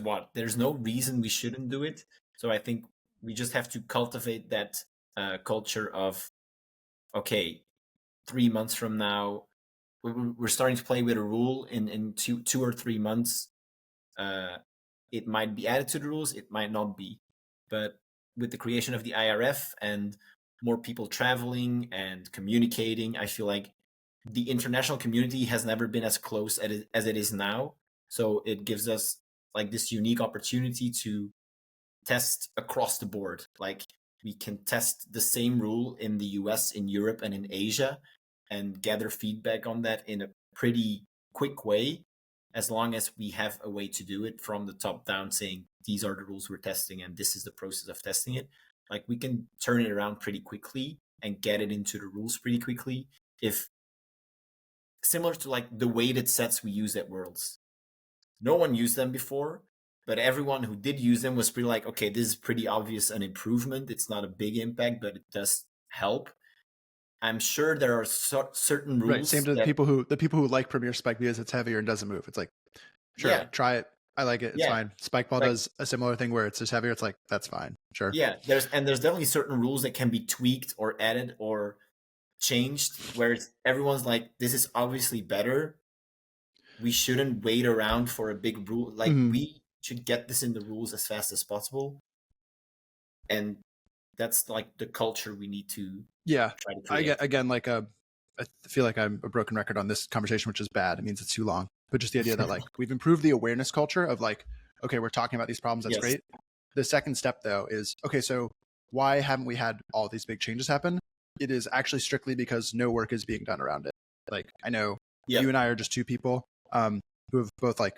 Speaker 2: what? There's no reason we shouldn't do it. So I think we just have to cultivate that culture of, okay, 3 months from now, we're starting to play with a rule. In 2 or 3 months, it might be added to the rules, it might not be. But with the creation of the IRF and more people traveling and communicating, I feel like the international community has never been as close as it is now. So it gives us like this unique opportunity to test across the board. Like, we can test the same rule in the US, in Europe, and in Asia, and gather feedback on that in a pretty quick way, as long as we have a way to do it from the top down, saying these are the rules we're testing and this is the process of testing it. Like, we can turn it around pretty quickly and get it into the rules pretty quickly, if similar to like the weighted sets we use at Worlds. No one used them before, but everyone who did use them was pretty like, okay, this is pretty obvious an improvement. It's not a big impact, but it does help. I'm sure there are certain rules.
Speaker 1: Right. Same to the people who like Premier Spike because it's heavier and doesn't move. It's like, sure, try it. I like it. It's fine. Spikeball does a similar thing where it's just heavier. It's like, that's fine. Sure.
Speaker 2: Yeah. There's definitely certain rules that can be tweaked or added or changed, where everyone's like, this is obviously better. We shouldn't wait around for a big rule. Like, we should get this in the rules as fast as possible. And that's like the culture we need to try to create.
Speaker 1: Again, like I feel like I'm a broken record on this conversation, which is bad. It means it's too long. But just the idea that like we've improved the awareness culture of like, okay, we're talking about these problems. That's great. The second step though is, okay, so why haven't we had all these big changes happen? It is actually strictly because no work is being done around it. Like, I know you and I are just two people who have both like,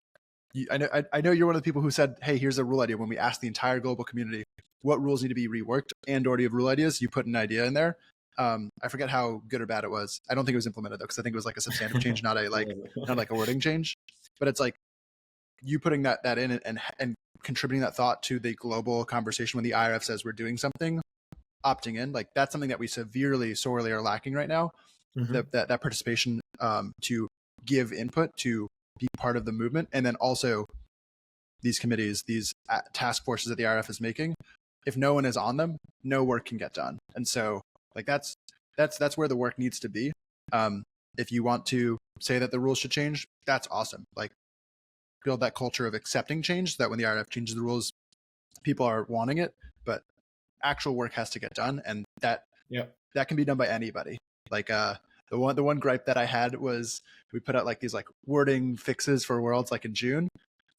Speaker 1: I know you're one of the people who said, hey, here's a rule idea. When we asked the entire global community what rules need to be reworked, and already have rule ideas, you put an idea in there. I forget how good or bad it was. I don't think it was implemented though, because I think it was like a substantive change, not like a wording change. But it's like you putting that in and contributing that thought to the global conversation when the IRF says we're doing something, opting in, like that's something that we sorely are lacking right now. That participation to give input, to be part of the movement, and then also these committees, these task forces that the IRF is making. If no one is on them, no work can get done. And so like that's where the work needs to be. If you want to say that the rules should change, that's awesome. Like, build that culture of accepting change so that when the IRF changes the rules, people are wanting it, but actual work has to get done. And that can be done by anybody. Like the one gripe that I had was we put out like these like wording fixes for Worlds like in June,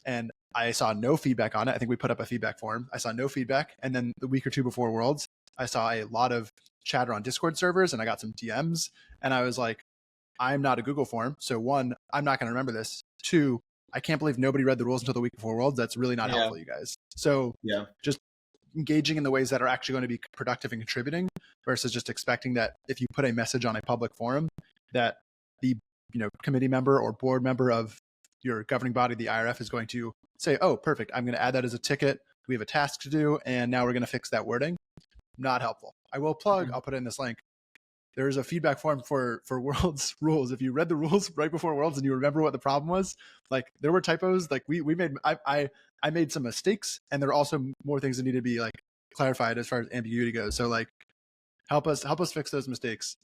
Speaker 1: and I saw no feedback on it. I think we put up a feedback form. I saw no feedback. And then the week or two before Worlds, I saw a lot of chatter on Discord servers, and I got some DMs, and I was like, I'm not a Google form. So one, I'm not going to remember this. Two, I can't believe nobody read the rules until the week before Worlds. That's really not
Speaker 2: Yeah.
Speaker 1: helpful, you guys. So just engaging in the ways that are actually going to be productive and contributing versus just expecting that if you put a message on a public forum that the committee member or board member of your governing body, the IRF, is going to say, oh, perfect, I'm going to add that as a ticket. We have a task to do, and now we're going to fix that wording. Not helpful. I will plug, I'll put it in this link. There's a feedback form for Worlds rules. If you read the rules right before Worlds and you remember what the problem was, like there were typos, like we made, I made some mistakes, and there are also more things that need to be like clarified as far as ambiguity goes. So like help us fix those mistakes.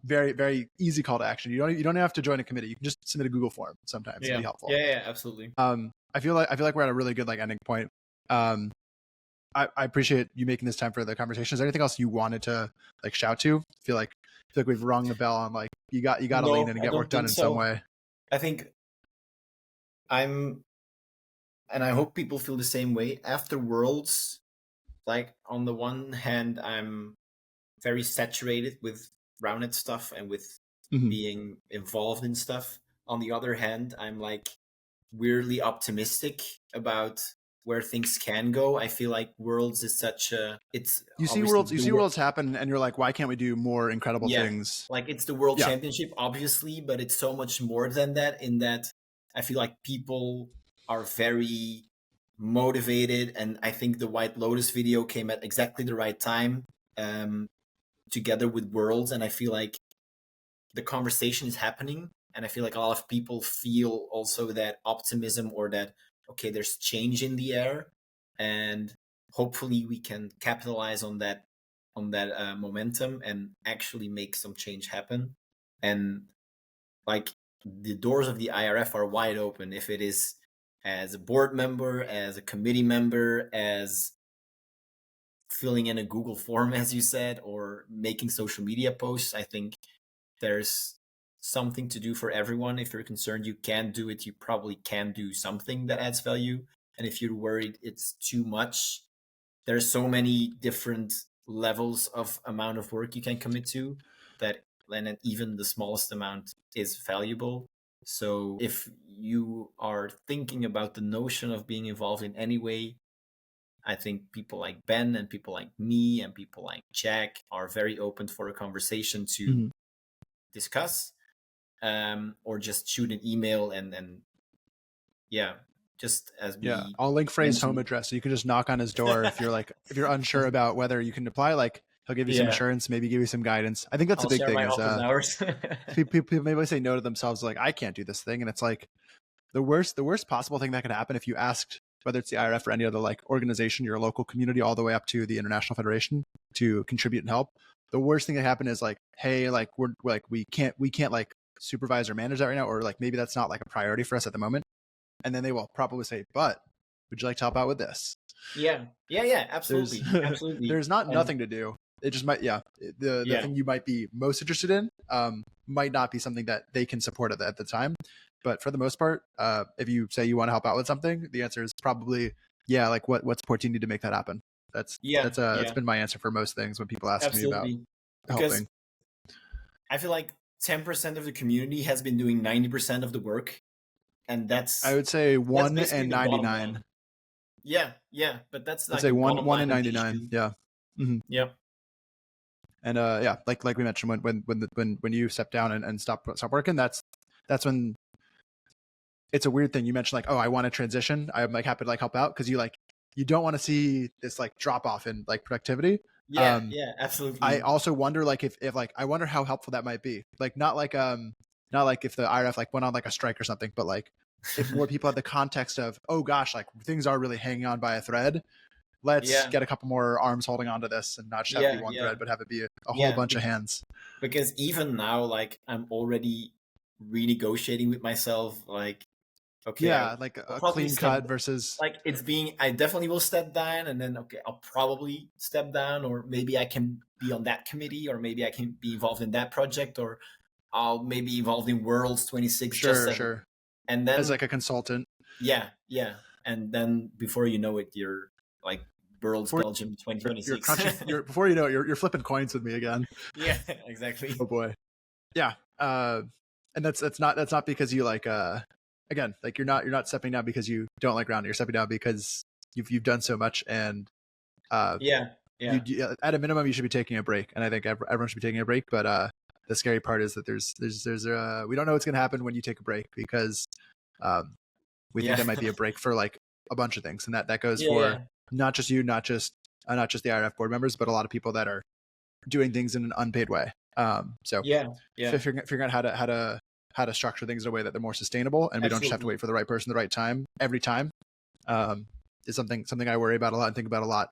Speaker 1: Very, very easy call to action. You don't have to join a committee. You can just submit a Google form sometimes. It'd be helpful.
Speaker 2: Yeah, absolutely.
Speaker 1: I feel like we're at a really good like ending point. I appreciate you making this time for the conversation. Is there anything else you wanted to like shout to? I feel like we've rung the bell on like you got to lean in and get work done in some way.
Speaker 2: I think and I hope people feel the same way after Worlds. Like on the one hand, I'm very saturated with Roundnet stuff and with being involved in stuff. On the other hand, I'm like weirdly optimistic about where things can go. I feel like Worlds is such a
Speaker 1: you see Worlds happen and you're like, why can't we do more incredible things?
Speaker 2: Like it's the World Championship, obviously, but it's so much more than that, in that I feel like people are very motivated, and I think the White Lotus video came at exactly the right time, together with Worlds, and I feel like the conversation is happening, and I feel like a lot of people feel also that optimism, or that okay, there's change in the air, and hopefully we can capitalize on that momentum and actually make some change happen. And like the doors of the IRF are wide open. If it is as a board member, as a committee member, as filling in a Google form, as you said, or making social media posts, I think there's something to do for everyone. If you're concerned you can't do it, you probably can do something that adds value. And if you're worried it's too much, there's so many different levels of amount of work you can commit to, that and even the smallest amount is valuable. So if you are thinking about the notion of being involved in any way, I think people like Ben and people like me and people like Jack are very open for a conversation to discuss, or just shoot an email and just as we
Speaker 1: I'll link Fre's home address so you can just knock on his door if you're unsure about whether you can apply. Like he'll give you some assurance, maybe give you some guidance. I think that's a big thing. Is people maybe say no to themselves, like I can't do this thing, and it's like the worst possible thing that could happen if you asked, whether it's the IRF or any other like organization, your local community, all the way up to the International Federation, to contribute and help. The worst thing that happened is like, hey, like we can't like supervise or manage that right now, or like maybe that's not like a priority for us at the moment. And then they will probably say, but would you like to help out with this?
Speaker 2: Yeah, absolutely. Absolutely.
Speaker 1: There's nothing to do. It just might, the thing you might be most interested in might not be something that they can support at the time. But for the most part, if you say you want to help out with something, the answer is probably, like what support do you need to make that happen? That's been my answer for most things when people ask me about helping.
Speaker 2: I feel like 10% of the community has been doing 90% of the work. And that's,
Speaker 1: I would say 1 in 99.
Speaker 2: Yeah, but that's like,
Speaker 1: I'd say 1 in 99. Yeah. Mm-hmm.
Speaker 2: Yep.
Speaker 1: And like we mentioned, when you step down and stop working, that's when it's a weird thing. You mentioned like, oh, I want to transition. I'm like happy to like help out, because you don't want to see this like drop off in like productivity.
Speaker 2: Yeah, absolutely.
Speaker 1: I also wonder like if like I wonder how helpful that might be. Like not like if the IRF like went on like a strike or something, but like if more people had the context of, oh gosh, like things are really hanging on by a thread. Let's get a couple more arms holding onto this, and not just have it be one thread, but have it be a whole bunch of hands.
Speaker 2: Because even now, like I'm already renegotiating with myself, like, okay,
Speaker 1: like a clean cut versus
Speaker 2: like I definitely will step down, and then I'll probably step down, or maybe I can be on that committee, or maybe I can be involved in that project, or I'll maybe be involved in Worlds 26.
Speaker 1: Sure.
Speaker 2: And then
Speaker 1: as like a consultant.
Speaker 2: Yeah. And then before you know it, you're like Worlds Belgium 2026.
Speaker 1: Before you know it, you're flipping coins with me again.
Speaker 2: Yeah, exactly.
Speaker 1: Oh boy. Yeah. And that's not because you like again, like you're not stepping down because you don't like Roundnet. You're stepping down because you've done so much, and
Speaker 2: Yeah.
Speaker 1: you at a minimum you should be taking a break. And I think everyone should be taking a break. But the scary part is that there's we don't know what's going to happen when you take a break, because we think
Speaker 2: Yeah.
Speaker 1: that might be a break for like a bunch of things, and that goes
Speaker 2: Yeah.
Speaker 1: for
Speaker 2: Yeah.
Speaker 1: not just you, not just the IRF board members, but a lot of people that are doing things in an unpaid way. So
Speaker 2: Yeah. Yeah.
Speaker 1: figuring out how to structure things in a way that they're more sustainable, and we don't just have to
Speaker 2: Absolutely.
Speaker 1: wait for the right person, the right time every time. Is something I worry about a lot and think about a lot.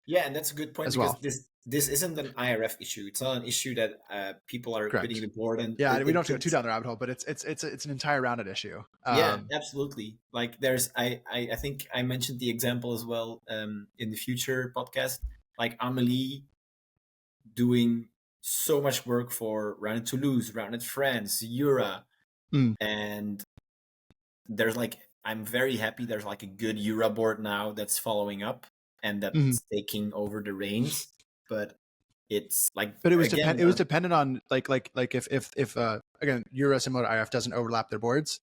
Speaker 2: Yeah, and that's a good point,
Speaker 1: As
Speaker 2: because
Speaker 1: well.
Speaker 2: this isn't an IRF issue. It's not an issue that people are
Speaker 1: Correct.
Speaker 2: quitting the board, and
Speaker 1: Yeah, we don't have to go too down the rabbit hole, but it's an entire Roundnet issue.
Speaker 2: Yeah, absolutely. Like there's, I think I mentioned the example as well in the future podcast. Like Amelie doing so much work for Roundnet Toulouse, Roundnet France, Jura, and there's like, I'm very happy there's like a good Jura board now that's following up and that's taking over the reins. But it's like,
Speaker 1: but it was dependent on like if again, Jura similar to IRF doesn't overlap their boards.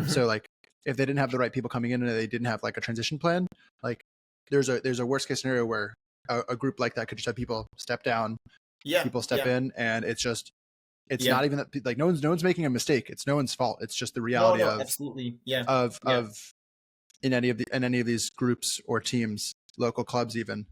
Speaker 1: So like if they didn't have the right people coming in and they didn't have like a transition plan, like there's a worst case scenario where a group like that could just have people step down, people step in, and it's not even that, like no one's making a mistake. It's no one's fault. It's just the reality of
Speaker 2: absolutely.
Speaker 1: of in any of these groups or teams, local clubs even.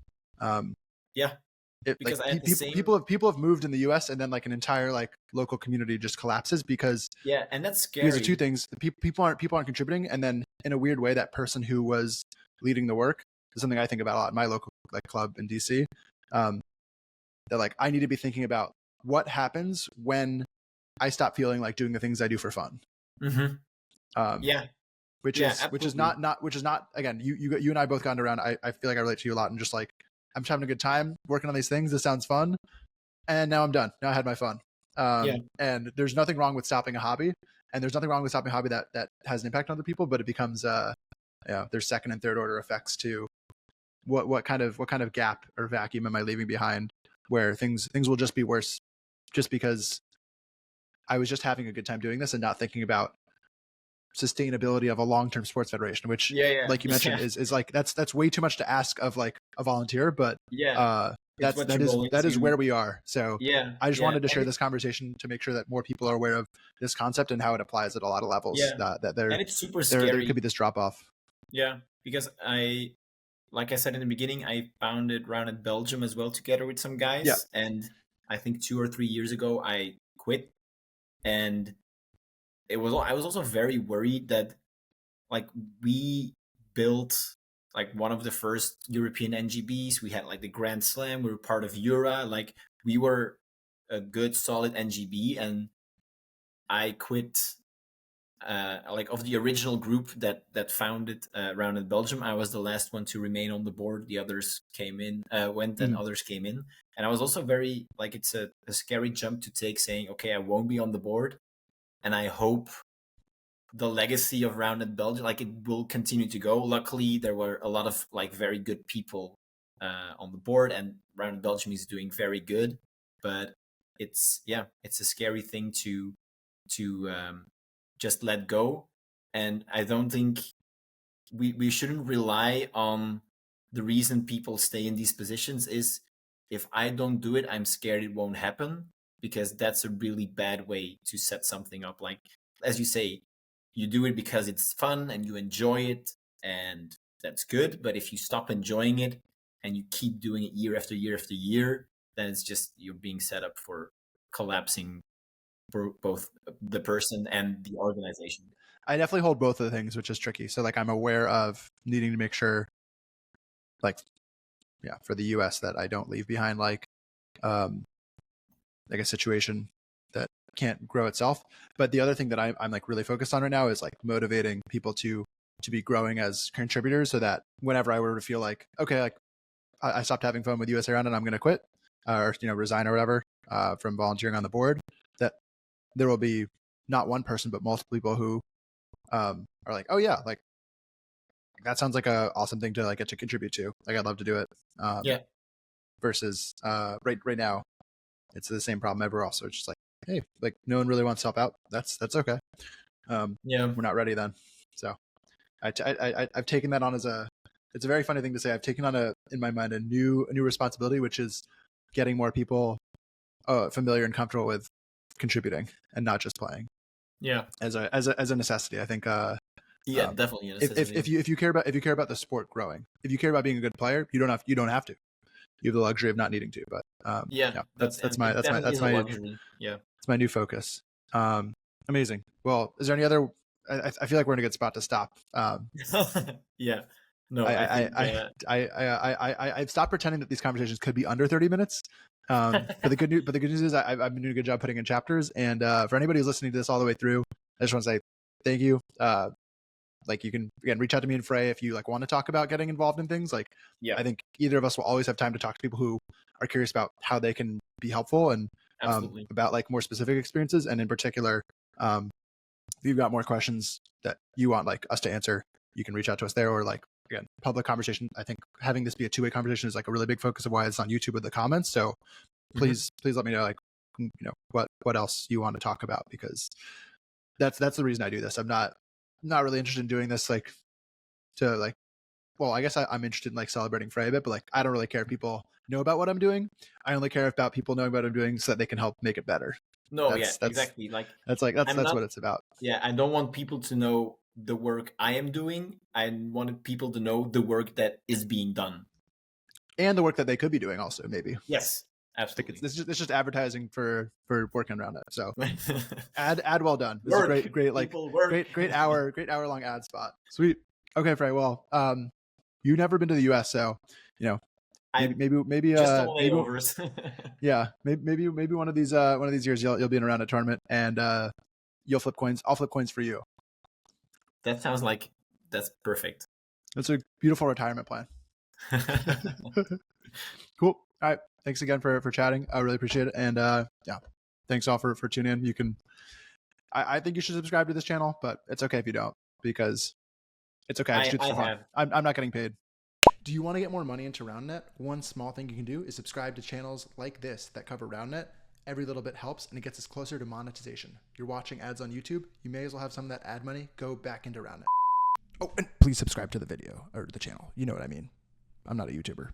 Speaker 2: Because
Speaker 1: like people have moved in the US, and then like an entire like local community just collapses because
Speaker 2: and that's scary.
Speaker 1: Because of two things: people aren't contributing, and then in a weird way, that person who was leading the work is something I think about a lot in my local like club in DC. That like I need to be thinking about what happens when I stop feeling like doing the things I do for fun. Which is not again, you and I both gotten around. I feel like I relate to you a lot, and just like I'm just having a good time working on these things. This sounds fun, and now I'm done. Now I had my fun. And there's nothing wrong with stopping a hobby, and there's nothing wrong with stopping a hobby that has an impact on other people, but it becomes there's second and third order effects to what kind of gap or vacuum am I leaving behind, where things will just be worse just because I was just having a good time doing this and not thinking about sustainability of a long-term sports federation, which like you mentioned is like that's way too much to ask of like a volunteer, but that is where we are. So I just wanted to share this conversation to make sure that more people are aware of this concept and how it applies at a lot of levels. That there, and
Speaker 2: it's super scary.
Speaker 1: There could be this drop off.
Speaker 2: Because like I said in the beginning, I founded Roundnet Belgium as well together with some guys, and I think 2 or 3 years ago I quit, and I was also very worried that like we built like one of the first European NGBs. We had like the Grand Slam. We were part of Jura. Like we were a good solid NGB, and I quit. Like of the original group that founded Roundnet Belgium, I was the last one to remain on the board. The others went, and others came in. And I was also very like, it's a scary jump to take, saying, okay, I won't be on the board, and I hope the legacy of Roundnet Belgium, like it will continue to go. Luckily, there were a lot of like very good people on the board, and Roundnet Belgium is doing very good. But it's a scary thing to just let go. And I don't think we shouldn't rely on the reason people stay in these positions is, if I don't do it, I'm scared it won't happen, because that's a really bad way to set something up. Like, as you say, you do it because it's fun and you enjoy it, and that's good. But if you stop enjoying it and you keep doing it year after year after year, then it's just, you're being set up for collapsing for both the person and the organization.
Speaker 1: I definitely hold both of the things, which is tricky. So like I'm aware of needing to make sure, like, for the US, that I don't leave behind like a situation that can't grow itself. But the other thing that I'm like really focused on right now is like motivating people to be growing as contributors, so that whenever I were to feel like, okay, like I stopped having fun with USA Round and I'm going to quit or resign or whatever from volunteering on the board, that there will be not one person but multiple people who are like, oh yeah, like that sounds like a awesome thing to like get to contribute to. Like I'd love to do it. Versus right now, it's the same problem everywhere else. So it's just like, hey, like no one really wants to help out. That's okay.
Speaker 2: Yeah.
Speaker 1: we're not ready then. So I've taken that on as it's a very funny thing to say. I've taken on in my mind, a new responsibility, which is getting more people familiar and comfortable with contributing and not just playing.
Speaker 2: Yeah.
Speaker 1: As a necessity. I think,
Speaker 2: definitely a necessity.
Speaker 1: if you care about the sport growing, if you care about being a good player, you don't have to. You have the luxury of not needing to. But that's my
Speaker 2: luxury. Yeah.
Speaker 1: It's my new focus. Amazing. Well, is there any other? I feel like we're in a good spot to stop.
Speaker 2: Yeah. No,
Speaker 1: I've stopped pretending that these conversations could be under 30 minutes. But the good news is I've been doing a good job putting in chapters. And for anybody who's listening to this all the way through, I just want to say thank you. Like, you can, again, reach out to me and Fre if you like want to talk about getting involved in things. Like, I think either of us will always have time to talk to people who are curious about how they can be helpful, and about like more specific experiences. And in particular, if you've got more questions that you want like us to answer, you can reach out to us there, or like, again, public conversation. I think having this be a two-way conversation is like a really big focus of why it's on YouTube with the comments. So please let me know, like, what else you want to talk about, because that's the reason I do this. I'm not really interested in doing this like to like, well, I guess I'm interested in like celebrating Fre a bit, but like, I don't really care if people know about what I'm doing. I only care about people knowing what I'm doing so that they can help make it better.
Speaker 2: No, exactly. Like, that's
Speaker 1: what it's about.
Speaker 2: Yeah, I don't want people to know the work I am doing. I wanted people to know the work that is being done,
Speaker 1: and the work that they could be doing also, maybe.
Speaker 2: Yes, absolutely.
Speaker 1: It's just advertising for working around it. So ad well done. This is a great hour long ad spot. Sweet. Okay, Fre. Well, you've never been to the US, so maybe yeah, maybe one of these years you'll be in a Roundnet tournament, and you'll flip coins. I'll flip coins for you.
Speaker 2: That sounds like that's perfect.
Speaker 1: That's a beautiful retirement plan. Cool. All right. Thanks again for chatting. I really appreciate it. And thanks all for tuning in. You can, I think you should subscribe to this channel, but it's okay if you don't, because it's okay. I'm not getting paid. Do you want to get more money into Roundnet? One small thing you can do is subscribe to channels like this that cover Roundnet. Every little bit helps, and it gets us closer to monetization. You're watching ads on YouTube, you may as well have some of that ad money go back into Roundnet. Oh, and please subscribe to the video, or the channel. You know what I mean. I'm not a YouTuber.